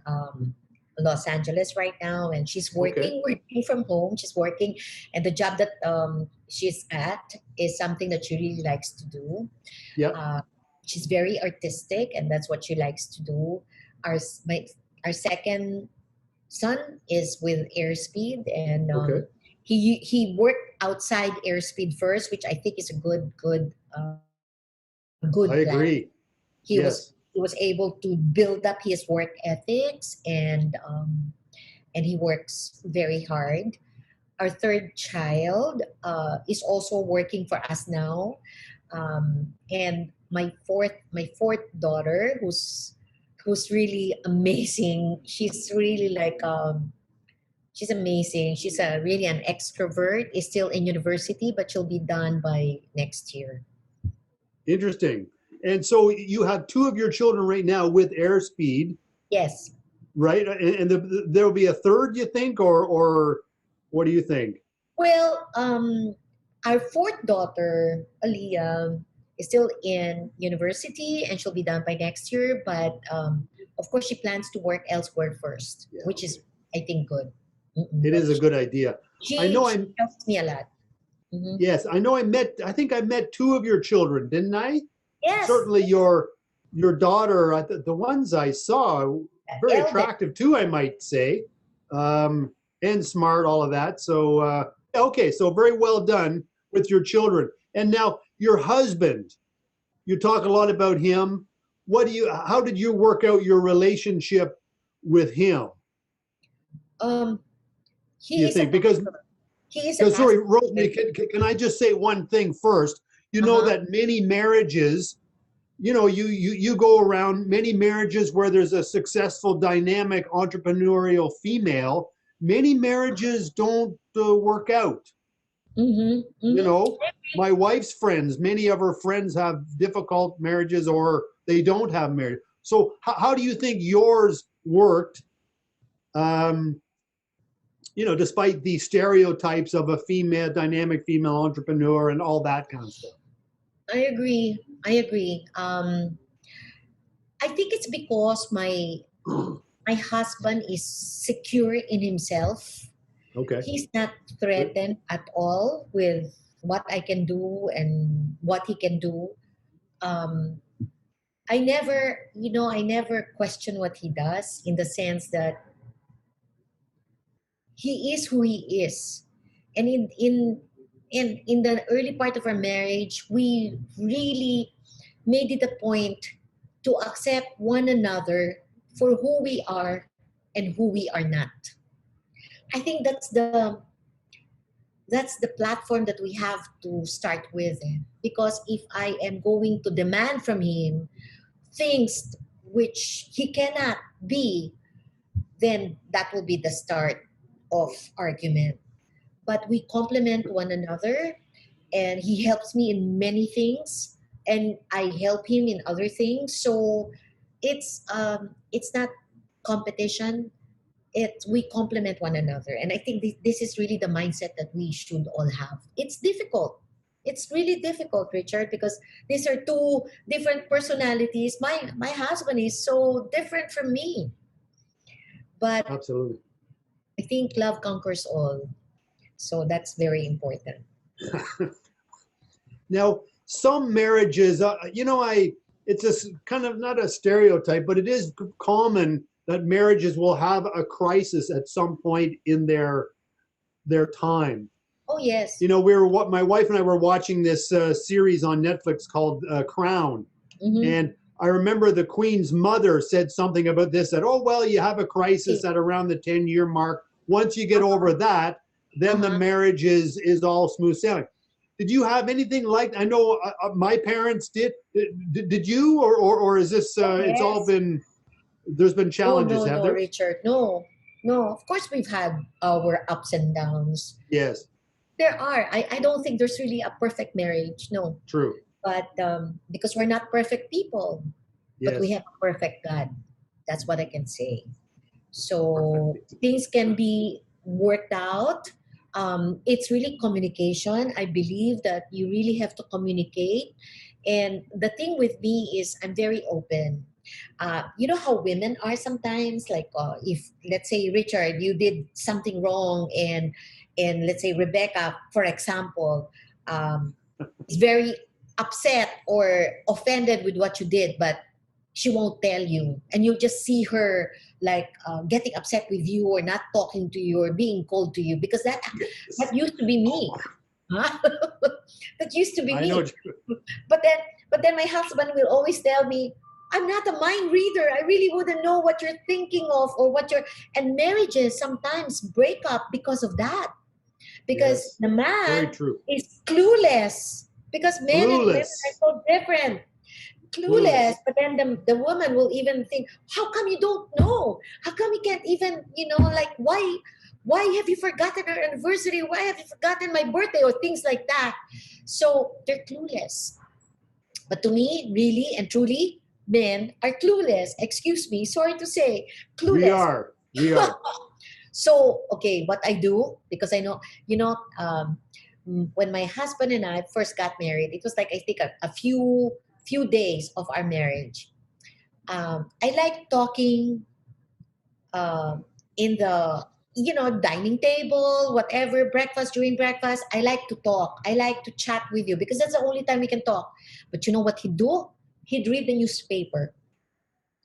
Los Angeles right now, and she's Okay. working from home. She's working, and the job that she's at is something that she really likes to do. Yeah. Uh, she's very artistic, and that's what she likes to do. My our second son is with Airspeed, and Okay. he worked outside Airspeed first, which I think is a good I plan. agree. He was Yes. he was able to build up his work ethics, and he works very hard. Our third child is also working for us now, and my fourth daughter, who's really amazing. She's really like she's amazing. She's a really an extrovert. Is still in university, but she'll be done by next year. Interesting. And so you have 2 of your children right now with Airspeed, Yes. right? And there will be a third, you think, or what do you think? Well, our fourth daughter, Aliyah, is still in university and she'll be done by next year. But of course, she plans to work elsewhere first, Yeah. which is, I think, good. It But is a good idea. I know she I'm helps me a lot. Hmm. Yes, I think I met 2 of your children, didn't I? Yes, Certainly your daughter, the ones I saw, very eldest. attractive too, I might say, and smart, all of that. So okay, so very well done with your children. And now your husband, you talk a lot about him. How did you work out your relationship with him, Um, do he you is a think? Because pastor. He is a Because sorry, pastor. Rosemary, can I just say one thing first? You know Uh-huh. that many marriages, you go around many marriages where there's a successful, dynamic, entrepreneurial female. Many marriages don't work out. Mm-hmm. You Mm-hmm. know, my wife's friends, many of her friends have difficult marriages or they don't have marriage. So how do you think yours worked? Um, despite the stereotypes of a female, dynamic female entrepreneur and all that kind of stuff. I agree. I agree. I think it's because my husband is secure in himself. Okay. He's not Good. threatened at all with what I can do and what he can do. Um, I never question what he does, in the sense that he is who he is. And in the early part of our marriage, we really made it a point to accept one another for who we are and who we are not. I think that's the platform that we have to start with, because if I am going to demand from him things which he cannot be, then that will be the start of argument. But we complement one another, and he helps me in many things, and I help him in other things. So it's not competition. It We complement one another, and I think this is really the mindset that we should all have. It's difficult. It's really difficult, Richard, because these are two different personalities. My husband is so different from me, but Absolutely. I think love conquers all. So that's very important. Now, some marriages, it's kind of not a stereotype, but it is common that marriages will have a crisis at some point in their time. Oh yes. My wife and I were watching this series on Netflix called Crown, Mm-hmm. and I remember the Queen's mother said something about this, that, oh, well, you have a crisis at around the 10-year mark. Once you get over that, then the marriage is all smooth sailing. Did you have anything like, I know my parents did. Did you, or is this, it's all Yes. been, there's been Oh challenges, no, have no, there? Richard. No. No. Of course we've had our ups and downs. Yes, There are. I don't think there's really a perfect marriage. No. true. But because we're not perfect people, but we Yes. have a perfect God. That's what I can say. So things can be worked out. It's really communication. I believe that you really have to communicate. And the thing with me is I'm very open. You know how women are sometimes, like if let's say Richard, you did something wrong, and let's say Rebecca, for example, is very upset or offended with what you did, but she won't tell you, and you just see her like getting upset with you or not talking to you or being cold to you, because that used to be me. Huh? That used to be I me. know. But then my husband will always tell me, I'm not a mind reader. I really wouldn't know what you're thinking of or what you're. And marriages sometimes break up because of that, because Yes, the very man true. is clueless, because men and women are Clueless. so different. Clueless. Clueless. But then the woman will even think, how come you don't know? How come you can't even, like, why have you forgotten our anniversary? Why have you forgotten my birthday, or things like that? So they're clueless. But to me, really and truly, men are clueless. Excuse me, sorry to say, We clueless. are. We are. So, okay, what I do, because I know, when my husband and I first got married, it was like, I think, a few days of our marriage. I like talking in the, dining table, whatever, breakfast, during breakfast. I like to talk. I like to chat with you, because that's the only time we can talk. But you know what he'd do? He'd read the newspaper.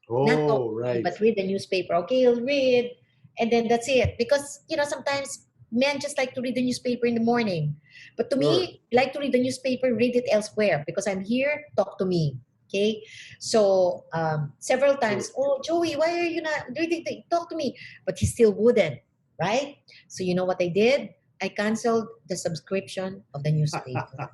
Not talk Oh, to me, right. but read the newspaper. Okay, he'll read, and then that's it. Because sometimes men just like to read the newspaper in the morning, but to Sure. me, I like to read the newspaper, read it elsewhere, because I'm here. Talk to me. Okay, so several True. times, oh Joey, why are you not reading? Talk to me, but he still wouldn't. Right? So you know what I did? I canceled the subscription of the newspaper.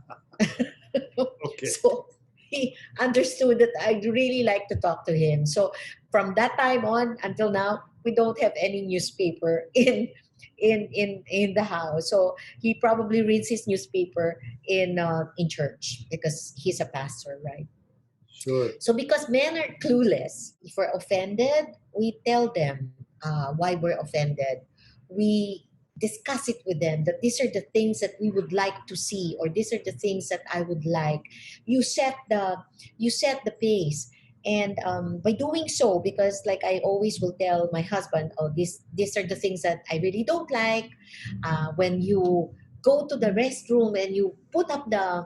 Okay. So he understood that I really like to talk to him. So from that time on until now, we don't have any newspaper in the house. So he probably reads his newspaper in church, because he's a pastor, right? Sure. So because men are clueless, if we're offended, we tell them why we're offended. We discuss it with them, that these are the things that we would like to see, or these are the things that I would like. You set the pace. And by doing so, because like I always will tell my husband, oh, these are the things that I really don't like. When you go to the restroom and you put up the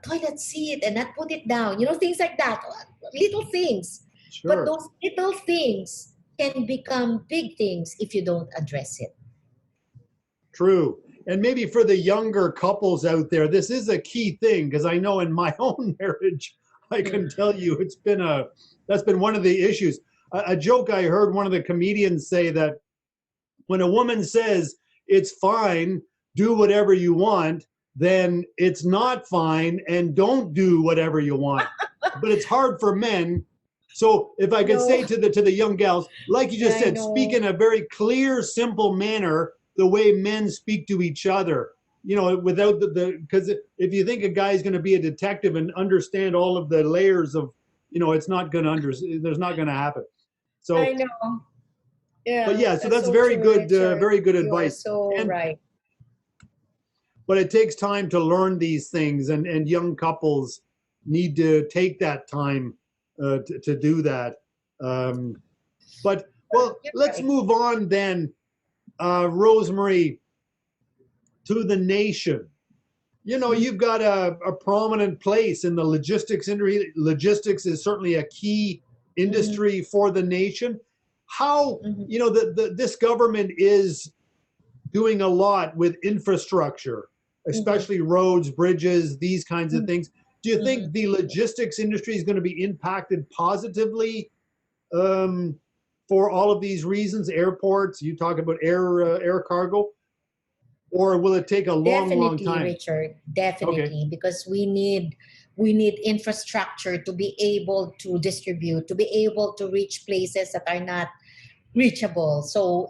toilet seat and not put it down, things like that, little things. But Sure. those little things can become big things if you don't address it. True. And maybe for the younger couples out there, this is a key thing because I know in my own marriage, I can tell you that's been one of the issues. A joke I heard one of the comedians say that when a woman says it's fine, do whatever you want, then it's not fine and don't do whatever you want. But it's hard for men. So if I could say No, to the young gals, like you just I said, speak know. in a very clear, simple manner, the way men speak to each other. You know, without the because if you think a guy's going to be a detective and understand all of the layers of, it's not going to there's not going to happen. I So, know. but Yeah, yeah, so that's that's so true, Richard. very good You are advice. so And right. but it takes time to learn these things, and young couples need to take that time to do that. Um, but well, You're let's right. move on then, Rosemarie, to the nation. Mhm, You've got a prominent place in the logistics industry. Logistics is certainly a key mhm, industry for the nation. How, mhm, this government is doing a lot with infrastructure, mhm, especially roads, bridges, these kinds of mhm, things. Do you mhm. think the logistics industry is going to be impacted positively um, for all of these reasons? Airports, you talk about air cargo, or will it take a long, long Definitely, time? Richard. Okay. Definitely, because we need infrastructure to be able to distribute, to be able to reach places that are not reachable. So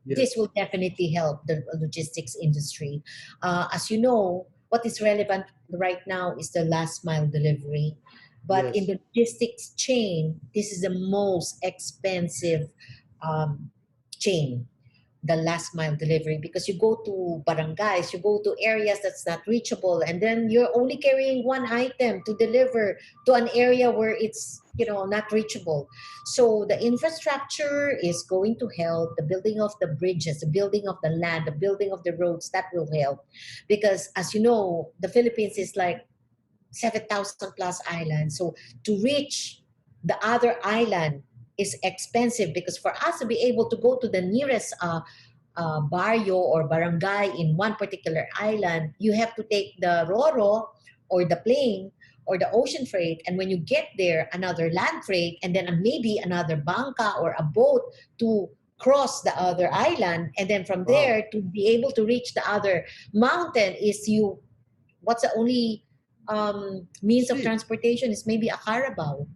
Yes. this will definitely help the logistics industry. As you know, what is relevant right now is the last mile delivery. But in Yes. the logistics chain, this is the most expensive chain, the last mile delivery, because you go to barangays, you go to areas that's not reachable, and then you're only carrying one item to deliver to an area where it's not reachable. So the infrastructure is going to help, the building of the bridges, the building of the land, the building of the roads, that will help, because as you know, the Philippines is like 7,000 plus islands. So to reach the other island is expensive, because for us to be able to go to the nearest barrio or barangay in one particular island, you have to take the Roro or the plane or the ocean freight. And when you get there, another land freight, and then maybe another banca or a boat to cross the other island. And then from Wow. there, to be able to reach the other mountain, is you what's the only means of Sheep. transportation is maybe a carabao,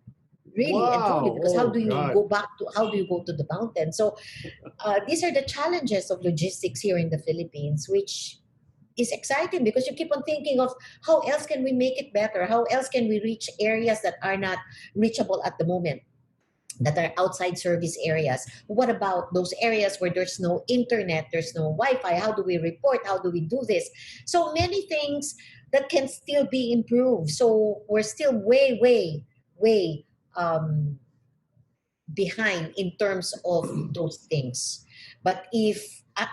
really and truly, Wow. because how Oh do you God. go back to how do you go to the mountain? So these are the challenges of logistics here in the Philippines, which is exciting, because you keep on thinking of how else can we make it better, how else can we reach areas that are not reachable at the moment, that are outside service areas. What about those areas where there's no internet, there's no Wi-Fi? How do we report? How do we do this? So many things that can still be improved. So we're still way, way, way behind in terms of those things. But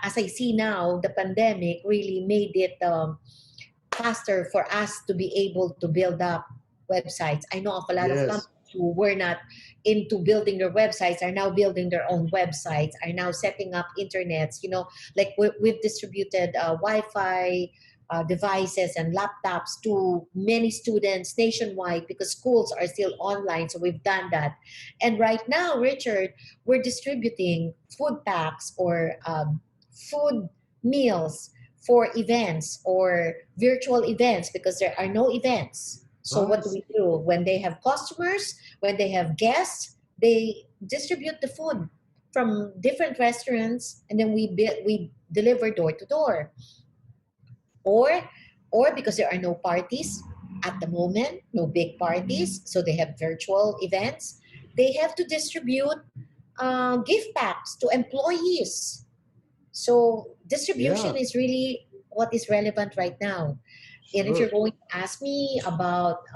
as I see now, the pandemic really made it faster for us to be able to build up websites. I know of a lot of Yes. companies who were not into building their websites, are now building their own websites, are now setting up internets. Like we've distributed Wi-Fi devices and laptops to many students nationwide, because schools are still online. So we've done that. And right now, Richard, we're distributing food packs or food meals for events or virtual events, because there are no events. So I what do we see. do when they have customers, when they have guests? They distribute the food from different restaurants, and then we deliver door to door. Or or because there are no parties at the moment, no big parties, so they have virtual events. They have to distribute gift packs to employees. So distribution Yeah. is really what is relevant right now. And if you're Sure. going to ask me about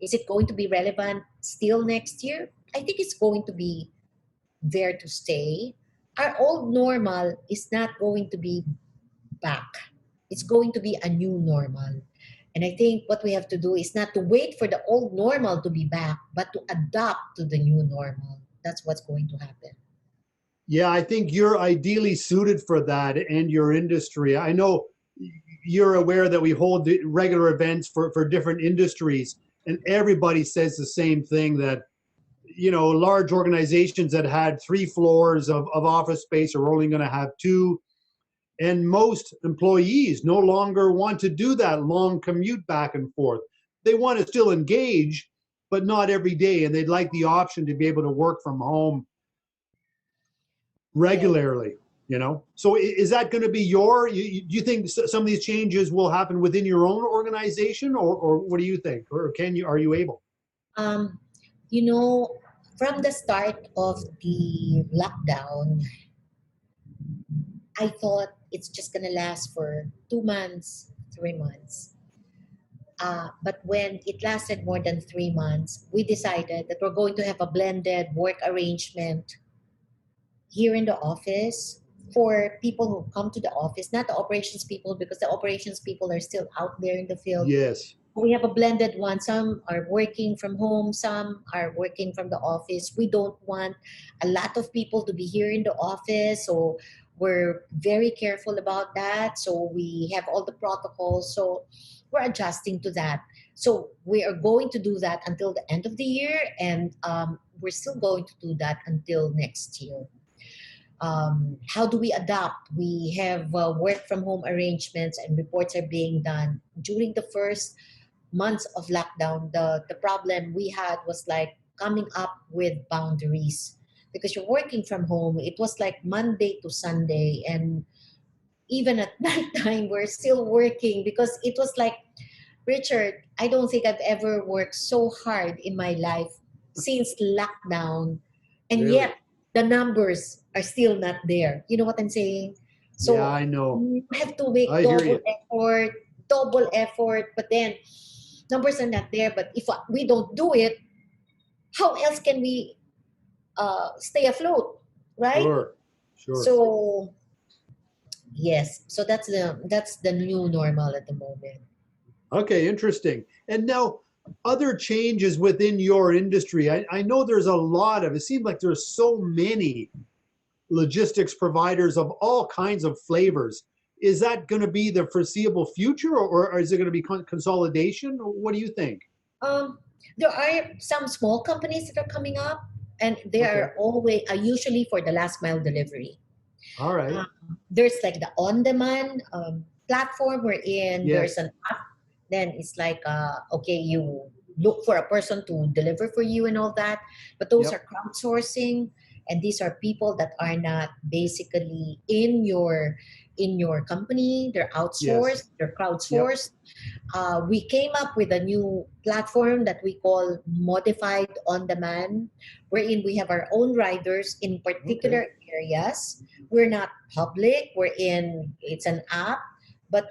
is it going to be relevant still next year, I think it's going to be there to stay. Our old normal is not going to be back. It's going to be a new normal. And I think what we have to do is not to wait for the old normal to be back, but to adapt to the new normal. That's what's going to happen. Yeah, I think you're ideally suited for that and your industry. I know you're aware that we hold the regular events for different industries, and everybody says the same thing that, large organizations that had 3 floors of office space are only going to have 2. And most employees no longer want to do that long commute back and forth. They want to still engage, but not every day. And they'd like the option to be able to work from home Yes. regularly, So is that going to be do you think some of these changes will happen within your own organization, or what do you think? Or are you able? Um, you know, from the start of the lockdown, I thought it's just gonna last for 2 months, 3 months. But when it lasted more than 3 months, we decided that we're going to have a blended work arrangement here in the office for people who come to the office, not the operations people, because the operations people are still out there in the field. Yes. We have a blended one. Some are working from home, some are working from the office. We don't want a lot of people to be here in the office, so we're very careful about that. So we have all the protocols. So we're adjusting to that. So we are going to do that until the end of the year, and we're still going to do that until next year. How do we adapt? We have work from home arrangements, and reports are being done during the first months of lockdown. The problem we had was like coming up with boundaries, because you're working from home. It was like Monday to Sunday, and even at nighttime we're still working, because it was like, Richard, I don't think I've ever worked so hard in my life since lockdown, and Really? yet the numbers are still not there. You know what I'm saying? Yeah, So I know. you have to make I hear you. double effort, but then numbers are not there. But if we don't do it, how else can we stay afloat, right? Sure. Sure. So yes, so that's the new normal at the moment. Okay, interesting. And now, other changes within your industry. I know there's a lot of, it seems like there's so many logistics providers of all kinds of flavors. Is that going to be the foreseeable future, or is it going to be consolidation? What do you think? Um, there are some small companies that are coming up, and they Okay. are always usually for the last mile delivery. All right. There's like the on-demand platform wherein there's Yes. an app. Then it's like, okay, you look for a person to deliver for you and all that. But those are Yep. crowdsourcing, and these are people that are not basically in your company. They're Yes. outsourced. They're Yep. crowdsourced. We came up with a new platform that we call Modified On Demand, wherein we have our own riders in Okay. particular areas. We're not public, it's an app, but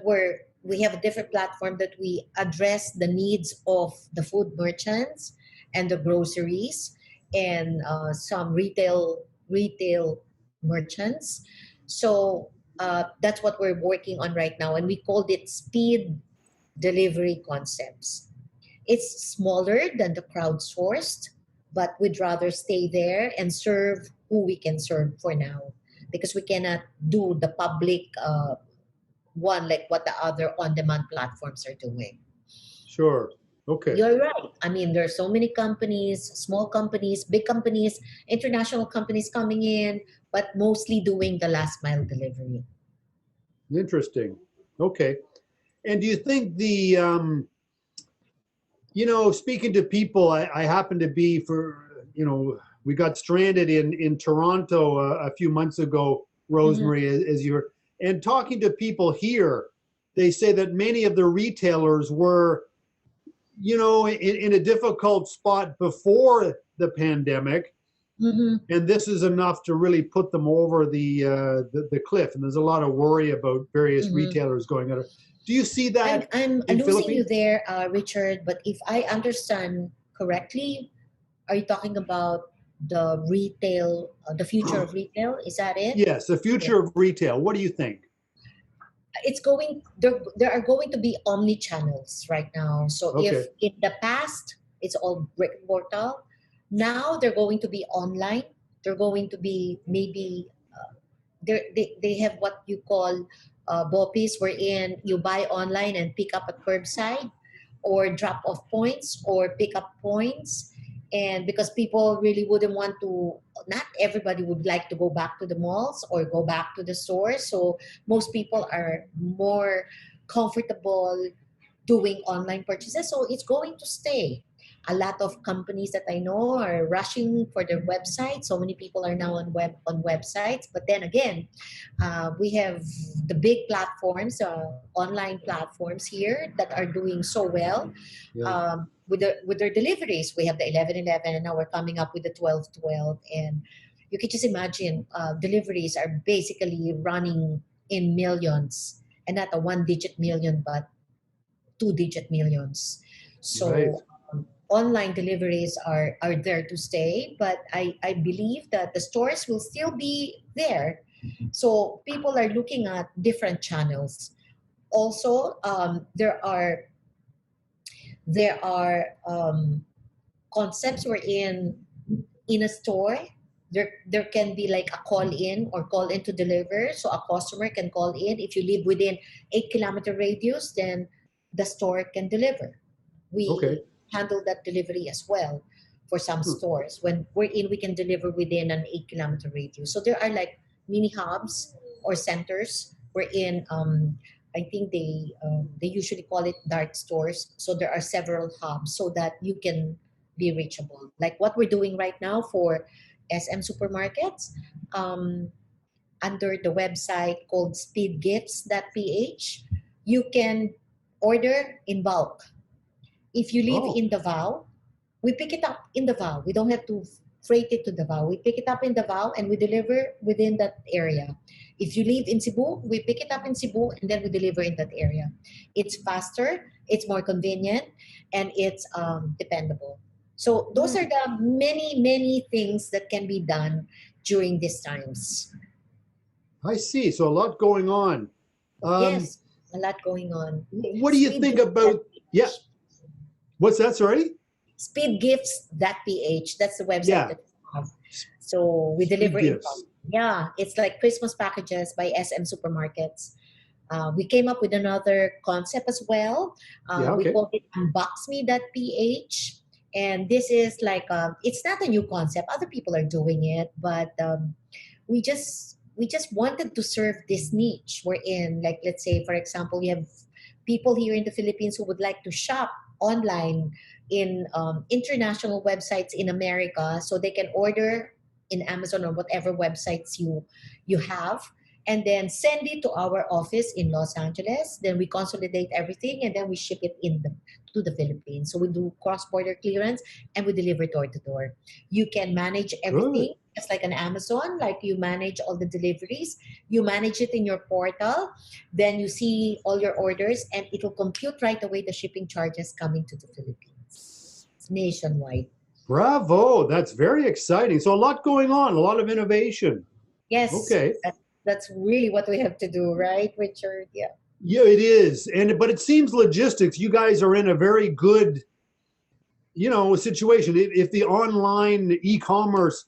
we have a different platform that we address the needs of the food merchants and the groceries, and some retail merchants. So that's what we're working on right now, and we called it Speed Delivery Concepts. It's smaller than the crowdsourced, but we'd rather stay there and serve who we can serve for now, because we cannot do the public one like what the other on-demand platforms are doing. Sure. Okay. You're right. I mean, there are so many companies, small companies, big companies, international companies coming in, but mostly doing the last mile delivery. Interesting. Okay. And do you think speaking to people, I happen to be we got stranded in Toronto a few months ago, Mm-hmm. Rosemary, as you're, and talking to people here, they say that many of the retailers were, in a difficult spot before the pandemic, Mm-hmm. and this is enough to really put them over the cliff. And there's a lot of worry about various Mm-hmm. retailers going under. Do you see I'm that I'm in losing you Philippines? there, Richard. But if I understand correctly, are you talking about the retail, the future of retail? Is that it? Yes, the Yeah. future of retail. What do you think? It's going there. There are going to be omni channels right now. So Okay. if in the past it's all brick and mortar, now they're going to be online. they're going to be maybe they have what you call BOPIs, wherein you buy online and pick up at curbside, or drop off points or pick up points. And because people really wouldn't want to, not everybody would like to go back to the malls or go back to the stores. So most people are more comfortable doing online purchases. So it's going to stay. A lot of companies that I know are rushing for their website. So many people are now on websites. But then again, we have the big platforms, online platforms here that are doing so well Yeah. with their deliveries. We have the 11:11, and now we're coming up with the 12:12, and you can just imagine deliveries are basically running in millions, and not a one-digit million, but two-digit millions. Right. So online deliveries are there to stay, but I believe that the stores will still be there. So people are looking at different channels. Also, there are concepts wherein in a store there can be like a call in or call in to deliver. So a customer can call in. If you live within 8 kilometer radius, then the store can deliver. Okay. We handle that delivery as well for some Hmm. stores. When we're in, we can deliver within an 8 kilometer radius. So there are like mini hubs or centers wherein I think they usually call it dark stores. So there are several hubs so that you can be reachable. Like what we're doing right now for SM supermarkets, um, under the website called speedgifts.ph, you can order in bulk. If you live Oh, in Davao, we pick it up in Davao. We don't have to freight it to Davao. We pick it up in Davao and we deliver within that area. If you live in Cebu, we pick it up in Cebu and then we deliver in that area. It's faster, it's more convenient, and it's dependable. So those are the many, many things that can be done during these times. I see. So a lot going on. Um, Yes, a lot going on. what do you think about? Yeah. Speedgifts.ph. What's that? Sorry. Speedgifts.ph. That's the website Yeah. that we have. So we Speed deliver in bulk. gifts. Yeah, it's like Christmas packages by SM Supermarkets. We came up with another concept as well. Yeah. We Okay. call it unboxme.ph. And this is like, it's not a new concept. Other people are doing it, but we just wanted to serve this niche we're in. Like, let's say, for example, we have people here in the Philippines who would like to shop online in international websites in America, so they can order in Amazon or whatever websites you have, and then send it to our office in Los Angeles. Then we consolidate everything and then we ship it to the Philippines. So we do cross-border clearance and we deliver door to door. You can manage Good. everything just like an Amazon, like you manage all the deliveries. You manage it in your portal, then you see all your orders, and it will compute right away the shipping charges coming to the Philippines nationwide. Bravo. That's very exciting. So a lot going on. A lot of innovation. Yes, Okay. that's really what we have to do, right, Richard? Yeah. Yeah, it is. And but it seems logistics. You guys are in a very good, situation. If the online e-commerce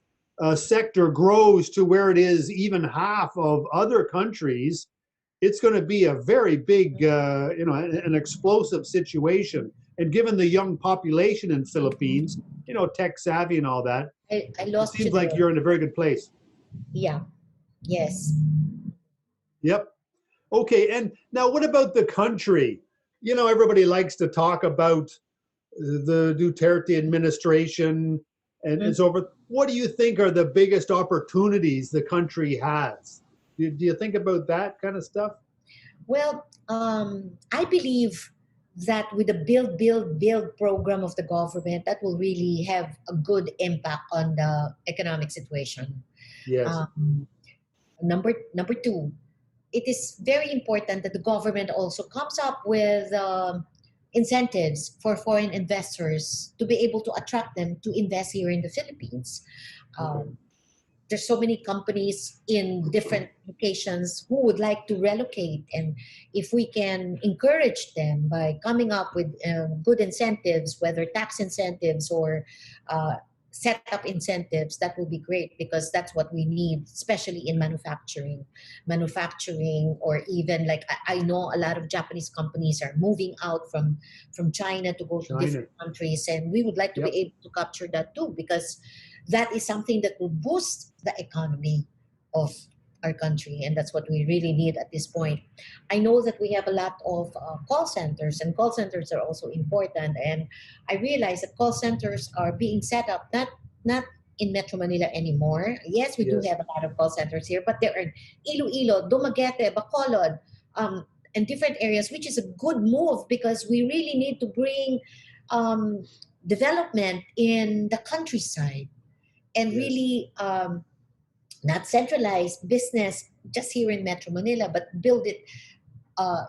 sector grows to where it is even half of other countries, it's going to be a very big, an explosive situation. And given the young population in Philippines, tech savvy and all that, I it lost you seems like there. you're in a very good place. Yeah. Yes. Yep. Okay. And now, what about the country? Everybody likes to talk about the Duterte administration and Mm. so forth. What do you think are the biggest opportunities the country has? Do you think about that kind of stuff? Well, I believe that with the build program of the government, that will really have a good impact on the economic situation. Yes. Um, number two, it is very important that the government also comes up with incentives for foreign investors to be able to attract them to invest here in the Philippines. Okay. There's so many companies in different locations who would like to relocate, and if we can encourage them by coming up with good incentives, whether tax incentives or uh, set up incentives, that will be great, because that's what we need, especially in manufacturing, or even like I know a lot of Japanese companies are moving out from China to go to China. different countries, and we would like to Yep. be able to capture that too, because that is something that will boost the economy of our country, and that's what we really need at this point. I know that we have a lot of call centers, and call centers are also important, and I realize that call centers are being set up not in Metro Manila anymore. Yes, we do Yes. have a lot of call centers here, but there are Iloilo, Dumaguete, Bacolod, and different areas, which is a good move, because we really need to bring um, development in the countryside, and Yes. really not centralize business just here in Metro Manila, but build it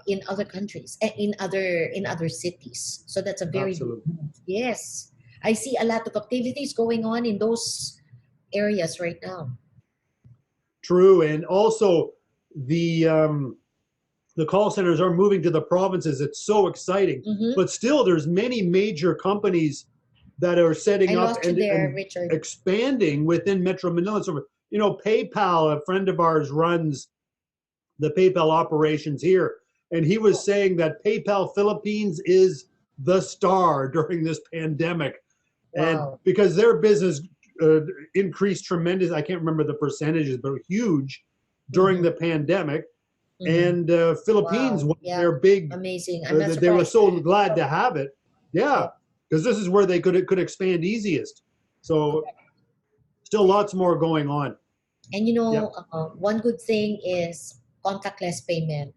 in other countries, in other cities. So that's a very good Absolutely. move. Yes, I see a lot of activities going on in those areas right now. True, and also the call centers are moving to the provinces. It's so exciting, Mhm. but still, there's many major companies that are I setting up lost you there, and Richard. expanding within Metro Manila. So, you know, PayPal, a friend of ours runs the PayPal operations here, and he was saying that PayPal Philippines is the star during this pandemic, and Wow. because their business increased tremendous. I can't remember the percentages, but huge during Mhm. the pandemic. Mhm. And Philippines Wow. was Yeah. their big. Amazing. I'm not That they were surprised. so glad to have it. Yeah. Yeah, because this is where they could expand easiest. So Correct. still lots more going on. And Yep. one good thing is contactless payment.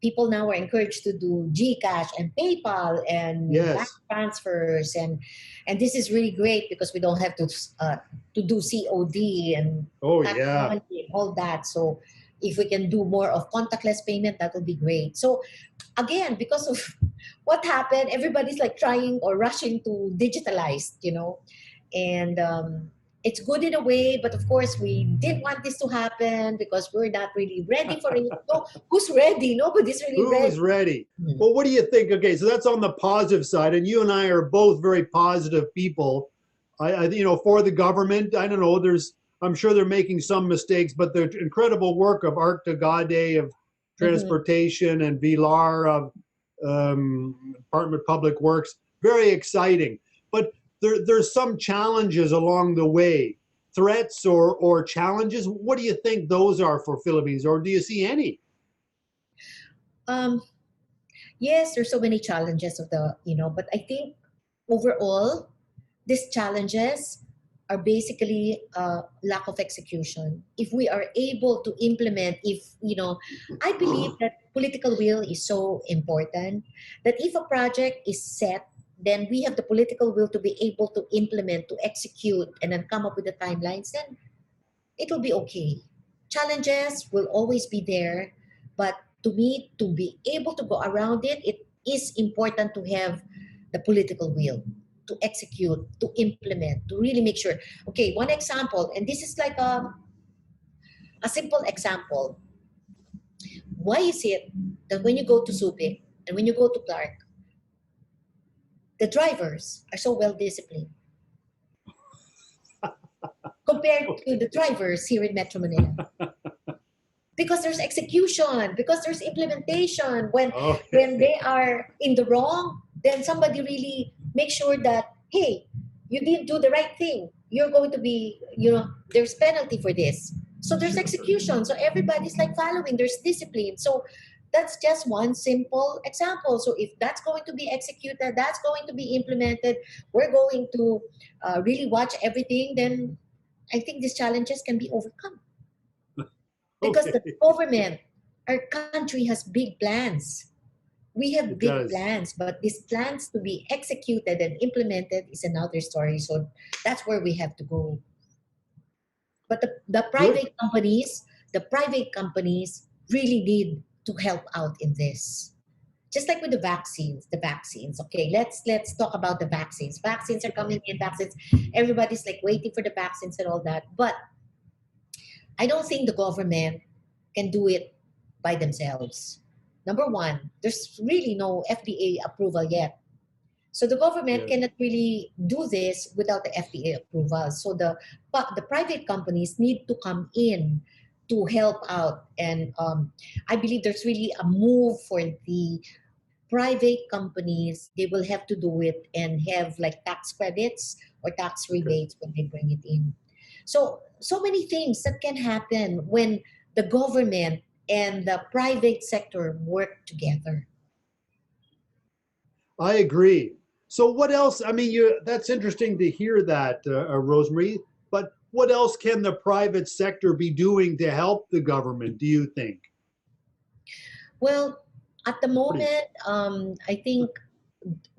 People now are encouraged to do GCash and PayPal and bank Yes. transfers, and this is really great because we don't have to do COD and Oh cash yeah. money and all that. So if we can do more of contactless payment, that would be great. So again, because of what happened, everybody's like trying or rushing to digitalize, and it's good in a way, but of course we didn't want this to happen because we're not really ready for it. No, who's ready? Nobody's really ready. Who's ready? Hmm. Well, what do you think? Okay, so that's on the positive side, and you and I are both very positive people. For the government, I don't know. I'm sure they're making some mistakes, but the incredible work of Art Tagade of Mhm. Transportation and Vilar of Department of Public Works, very exciting. But there's some challenges along the way, threats or challenges. What do you think those are for Philippines, or do you see any? Um, yes, there's so many challenges but I think overall, these challenges are basically lack of execution. If we are able to implement, I believe that political will is so important, that if a project is set, then we have the political will to be able to implement, to execute, and then come up with the timelines, then it will be okay. Challenges will always be there, but to me, to be able to go around it, it is important to have the political will to execute, to implement, to really make sure. Okay, one example, and this is like a simple example. Why is it that when you go to Subic and when you go to Clark, the drivers are so well disciplined compared to the drivers here in Metro Manila? Because there's execution, because there's implementation. When Okay. they are in the wrong, then somebody really make sure that, hey, you didn't do the right thing, you're going to be, there's penalty for this. So there's execution, so everybody's like following, there's discipline. So that's just one simple example. So if that's going to be executed, that's going to be implemented, we're going to really watch everything, then I think these challenges can be overcome, because Okay. the government, our country has big plans. We have It big does. plans, but these plans to be executed and implemented is another story. So that's where we have to go. But the Good. private companies really need to help out in this. Just like with the vaccines. Okay, let's talk about the vaccines. Vaccines are coming in, vaccines. Everybody's like waiting for the vaccines and all that. But I don't think the government can do it by themselves. Number one, there's really no FDA approval yet. So the government Yes. cannot really do this without the FDA approval. So the private companies need to come in to help out. And I believe there's really a move for the private companies. They will have to do it and have like tax credits or tax Okay. rebates when they bring it in. So many things that can happen when the government and the private sector work together. I agree. So what else? I mean, that's interesting to hear that, Rosemarie. But what else can the private sector be doing to help the government, do you think? Well, at the What do you, moment, I think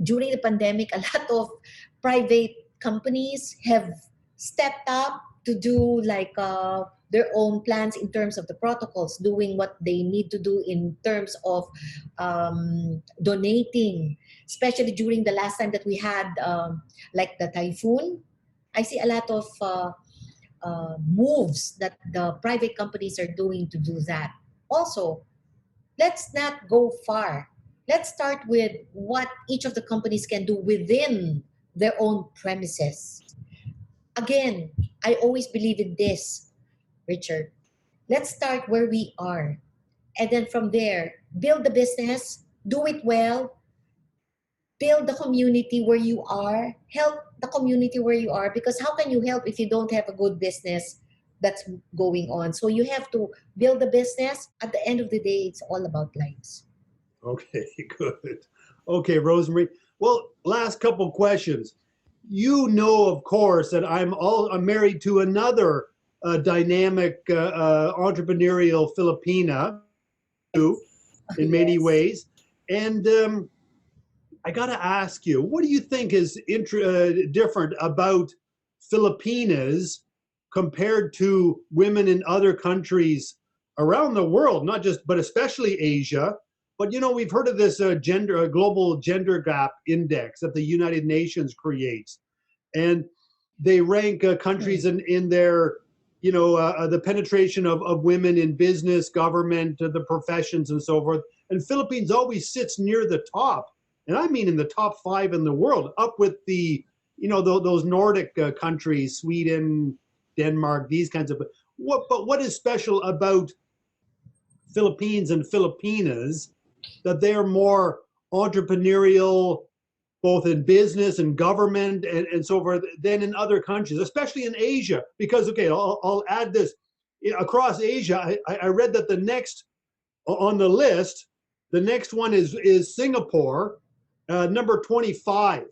during the pandemic, a lot of private companies have stepped up to do like their own plans in terms of the protocols, doing what they need to do in terms of donating, especially during the last time that we had like the typhoon. I see a lot of moves that the private companies are doing to do that. Also, let's not go far. Let's start with what each of the companies can do within their own premises. Again, I always believe in this, Richard. Let's start where we are. And then from there, build the business, do it well, build the community where you are, help the community where you are. Because how can you help if you don't have a good business that's going on? So you have to build the business. At the end of the day, it's all about lives. okay, good. Okay, Rosemarie. Well, last couple questions. You know, of course, that I'm married to another dynamic entrepreneurial Filipina too, in many Yes. ways. And I got to ask you, what do you think is different about Filipinas compared to women in other countries around the world, not just, but especially Asia? But you know, we've heard of this global gender gap index that the United Nations creates, and they rank Hmm. countries in their, the penetration of women in business, government, the professions, and so forth. And Philippines always sits near the top, and I mean in the top 5 in the world, up with the, those Nordic countries, Sweden, Denmark, these kinds of. What is special about Philippines and Filipinas that they're more entrepreneurial, both in business and government and so forth, than in other countries, especially in Asia? Because, okay, I'll add this. Across Asia, I read that the next on the list, the next one is Singapore, number 25,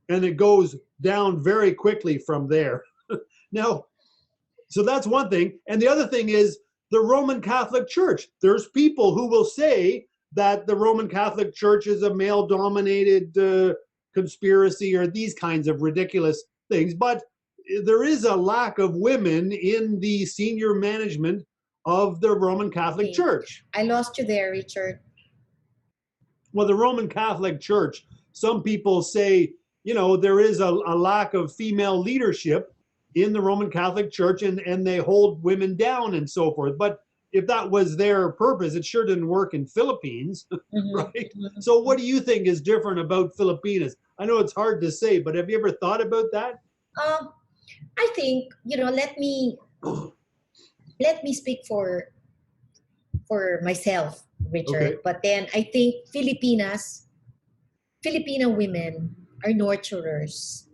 and it goes down very quickly from there. Now, so that's one thing. And the other thing is the Roman Catholic Church. There's people who will say that the Roman Catholic Church is a male dominated conspiracy or these kinds of ridiculous things. But there is a lack of women in the senior management of the Roman Catholic Okay. Church. I lost you there, Richard. Well, the Roman Catholic Church, some people say, there is a lack of female leadership in the Roman Catholic Church, and they hold women down and so forth. But if that was their purpose, it sure didn't work in Philippines, Mhm, right? mhm, So what mhm. do you think is different about Filipinas? I know it's hard to say, but have you ever thought about that? Um, I think let me speak for myself, Okay, Richard. But then I think Filipino women are nurturers.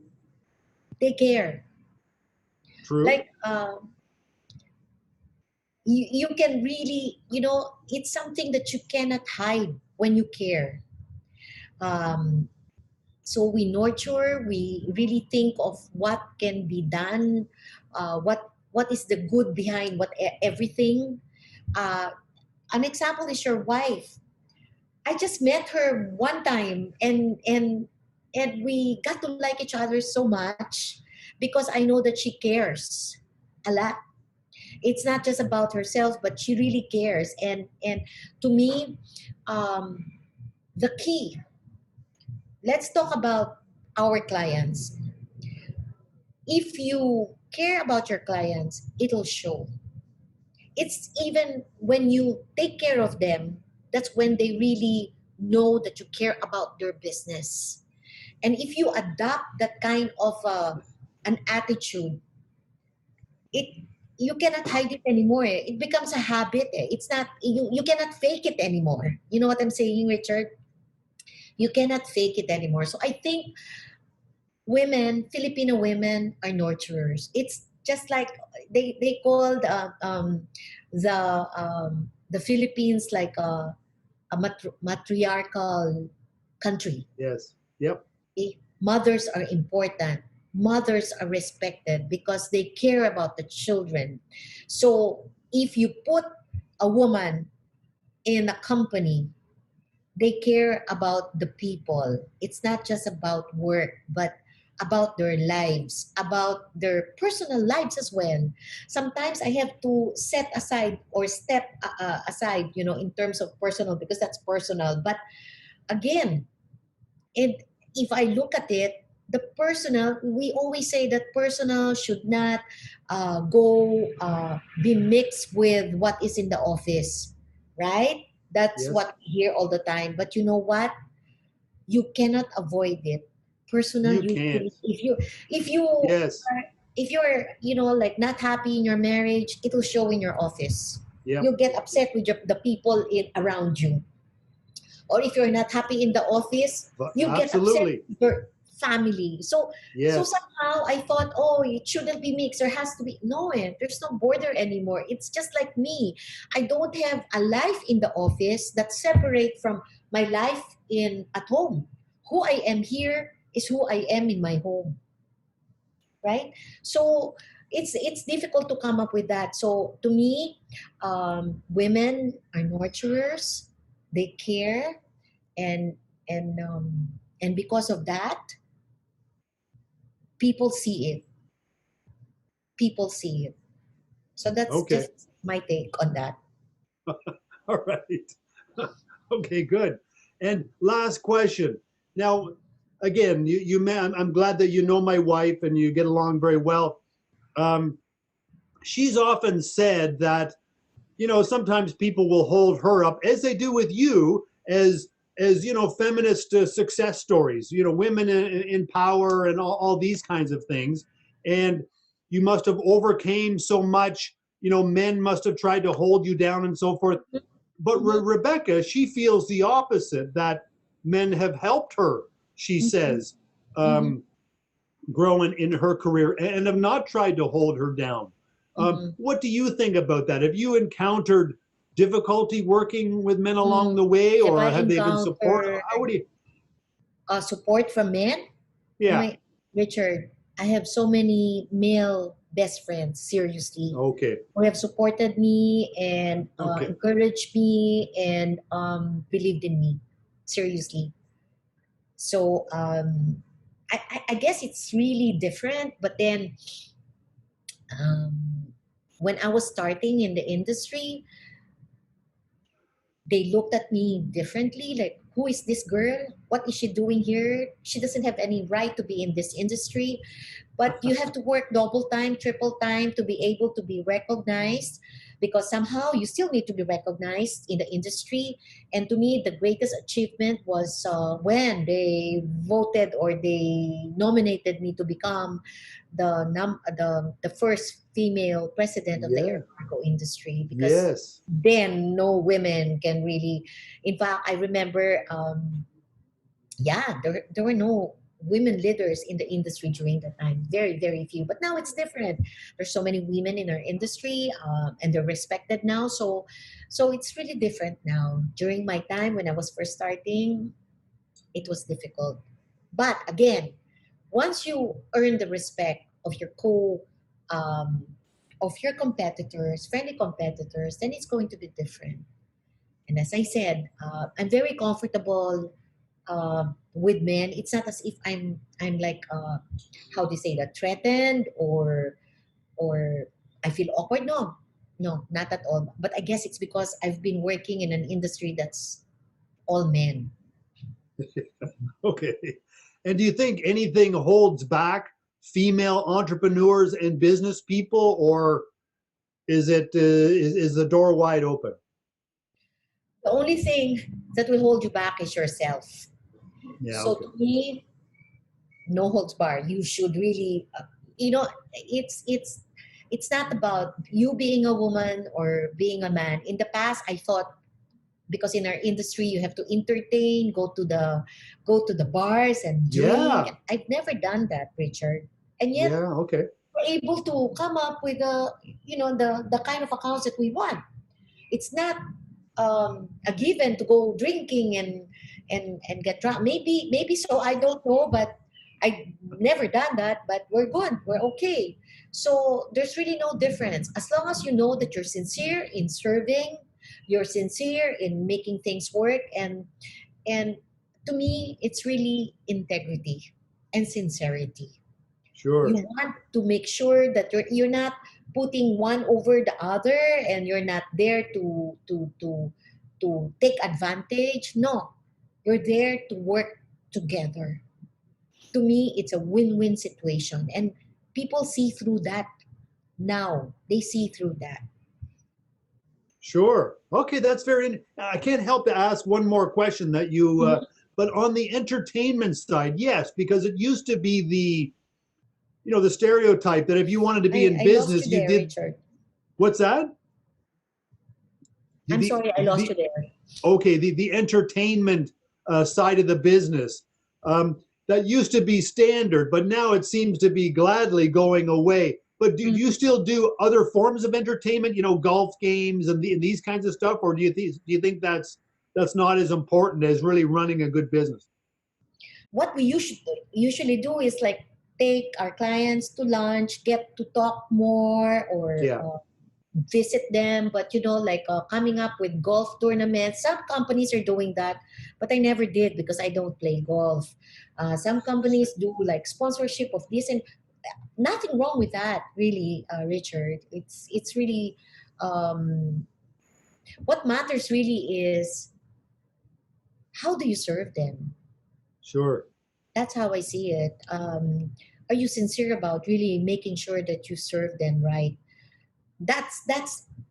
They care. true. Like you can really, it's something that you cannot hide when you care. Um, so we nurture. We really think of what can be done. What is the good behind everything. Uh, an example is your wife. I just met her one time, and we got to like each other so much because I know that she cares a lot. It's not just about herself, but she really cares. And to me, um, the key. Let's talk about our clients. If you care about your clients, it'll show. It's even when you take care of them, that's when they really know that you care about their business. And if you adopt that kind of an attitude, it you cannot hide it anymore. It becomes a habit. It's not you cannot fake it anymore. You know what I'm saying, Richard? You cannot fake it anymore. So I think Filipino women are nurturers. It's just like they called the Philippines like a matriarchal country. Yes. Yep. Okay? Mothers are important. Mothers are respected because they care about the children. So if you put a woman in a company, they care about the people. It's not just about work, but about their lives, about their personal lives as well. Sometimes I have to set aside or step aside, in terms of personal, because that's personal. But again, and if I look at it, the personal, we always say that personal should not be mixed with what is in the office, right? That's Yes. what we hear all the time. But you know what? You cannot avoid it. Personal, You can't. if you Yes. if you're like not happy in your marriage, it will show in your office. Yep. You'll get upset with the people around you. Or if you're not happy in the office, you get upset Absolutely. with your family. So Yes. somehow I thought, oh, it shouldn't be mixed. There has to be there's no border anymore. It's just like me. I don't have a life in the office that's separate from my life in at home. Who I am here is who I am in my home. Right? So it's difficult to come up with that. So to me, women are nurturers. They care, and and um, and because of that, people see it. People see it. So that's Okay. just my take on that. All right. Okay, good. And last question. Now, again, I'm glad that you know my wife and you get along very well. Um, she's often said that, sometimes people will hold her up, as they do with you, as feminist success stories, women in power and all these kinds of things. And you must have overcame so much, men must have tried to hold you down and so forth. But Mhm, Rebecca, she feels the opposite, that men have helped her, she mhm, says, mhm, growing in her career and have not tried to hold her down. mhm, What do you think about that? Have you encountered difficulty working with men along mhm. the way, Have or I have they been supportive? encountered How would you? support from men? Oh Yeah. my, Richard, I have so many male best friends, seriously, Okay. who have supported me and Okay. encouraged me and believed in me, seriously. So I guess it's really different. But then um, when I was starting in the industry, they looked at me differently, like, who is this girl? What is she doing here? She doesn't have any right to be in this industry. But you have to work double time, triple time to be able to be recognized, because somehow you still need to be recognized in the industry. And to me, the greatest achievement was when they voted or they nominated me to become the first female president of the Yeah. air cargo industry, because Yes. then no women can really. In fact, I remember, yeah, there were no women leaders in the industry during that time. Very, very few. But now it's different. There's so many women in our industry, and they're respected now. So it's really different now. During my time when I was first starting, it was difficult. But again, once you earn the respect of your um, of your competitors, friendly competitors, then it's going to be different. And as I said, I'm very comfortable with men. It's not as if I'm like how do you say that, threatened, or I feel awkward. No, no, not at all. But I guess it's because I've been working in an industry that's all men. Okay. And do you think anything holds back female entrepreneurs and business people, or is the door wide open? The only thing that will hold you back is yourself. Yeah. So Okay. to me, no holds bar. You should really, you know, it's not about you being a woman or being a man. In the past, I thought because in our industry you have to entertain, go to the bars and drink. Yeah. I've never done that, Richard, and yet Yeah. Okay. we're able to come up with the kind of accounts that we want. It's not a given to go drinking and get drunk. Maybe so, I don't know, but I never done that. But we're good, we're okay. So there's really no difference as long as you know that you're sincere in serving, you're sincere in making things work, and to me it's really integrity and sincerity. You Sure. want to make sure that you're not putting one over the other, and you're not there to take advantage. No, you're there to work together. To me, it's a win-win situation, and people see through that now. They see through that. Sure. Okay, that's I can't help to ask one more question that you, Mhm. but on the entertainment side, yes, because it used to be the stereotype that if you wanted to be in I lost you business, you there, did, Richard. what's that? I'm sorry, I lost you The there. okay, the entertainment side of the business. That used to be standard, but now it seems to be gladly going away. But do you still do other forms of entertainment? Golf games and these kinds of stuff, or do you think that's not as important as really running a good business? What we usually do is like take our clients to lunch, get to talk more, or Yeah, visit them. But like coming up with golf tournaments, some companies are doing that, but I never did because I don't play golf. Some companies do like sponsorship of this, and nothing wrong with that, really, Richard. It's really um, what matters really is how do you serve them. sure, That's how I see it. Are you sincere about really making sure that you serve them right? That's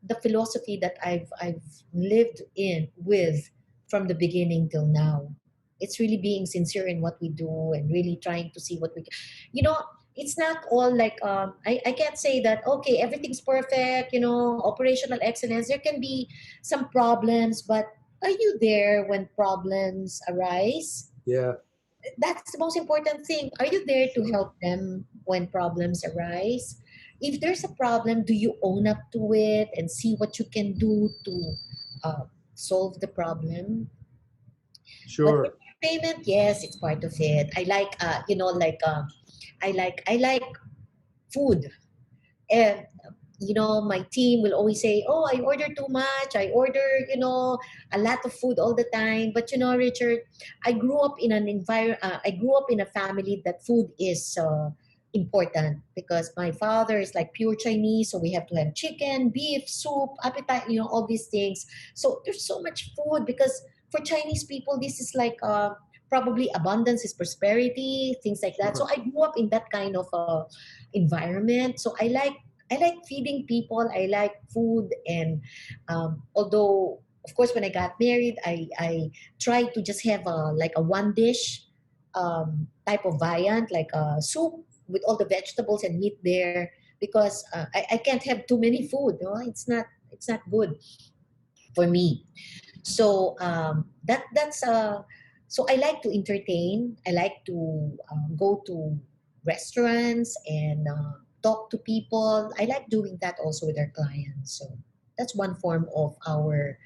the philosophy that I've lived in with from the beginning till now. It's really being sincere in what we do and really trying to see what we can. You know, it's not all like I can't say that okay, everything's perfect, operational excellence. There can be some problems, but are you there when problems arise? yeah, That's the most important thing. Are you there to sure, help them when problems arise? If there's a problem, do you own up to it and see what you can do to uh, solve the problem? But sure, entertainment, yes, it's part of it. I like, I like food. And my team will always say, oh, I order too much, I order a lot of food all the time. But Richard, I grew up in a family that food is important, because my father is like pure Chinese, so we have to have chicken, beef, soup, appetite, all these things. So there's so much food, because for Chinese people this is like probably abundance is prosperity, things like that. So sure, I grew up in that kind of environment. So I like feeding people. I like food, and although of course when I got married, I tried to just have a one dish type of viand, like a soup with all the vegetables and meat there, because I can't have too many food. No, it's not good for me. So so I like to entertain. I like to go to restaurants and talk to people. I like doing that also with our clients. So that's one form of our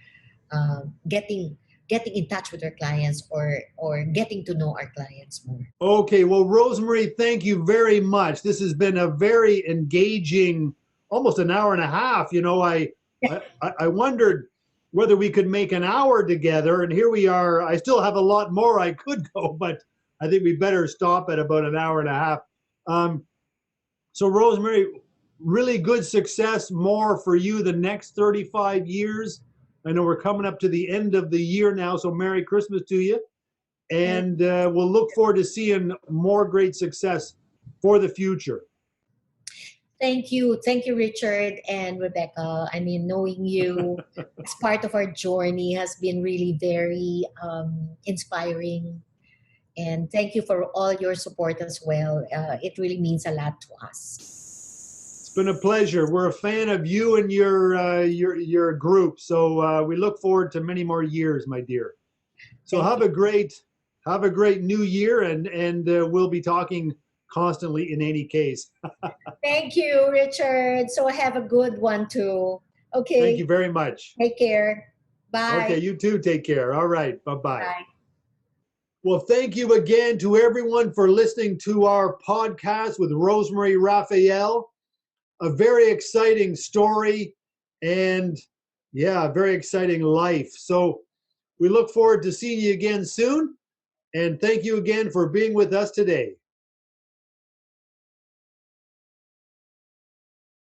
getting in touch with our clients, or getting to know our clients more. Okay, well, Rosemarie, thank you very much. This has been a very engaging, almost an hour and a half. I wondered whether we could make an hour together, and here we are. I still have a lot more I could go, but I think we better stop at about an hour and a half. Um, so, Rosemarie, really good success more for you the next 35 years. I know we're coming up to the end of the year now, so Merry Christmas to you. And we'll look forward to seeing more great success for the future. Thank you, Richard and Rebecca. I mean, knowing you as part of our journey has been really very inspiring. And thank you for all your support as well. It really means a lot to us. It's been a pleasure. We're a fan of you and your group. So we look forward to many more years, my dear. So Thank have a great new year, and we'll be talking constantly in any case. Thank you, Richard. So have a good one too. Okay. Thank you very much. Take care. Bye. Okay, you too. Take care. All right. Bye-bye. Bye. Well, thank you again to everyone for listening to our podcast with Rosemarie Rafael. A very exciting story and, yeah, a very exciting life. So we look forward to seeing you again soon. And thank you again for being with us today.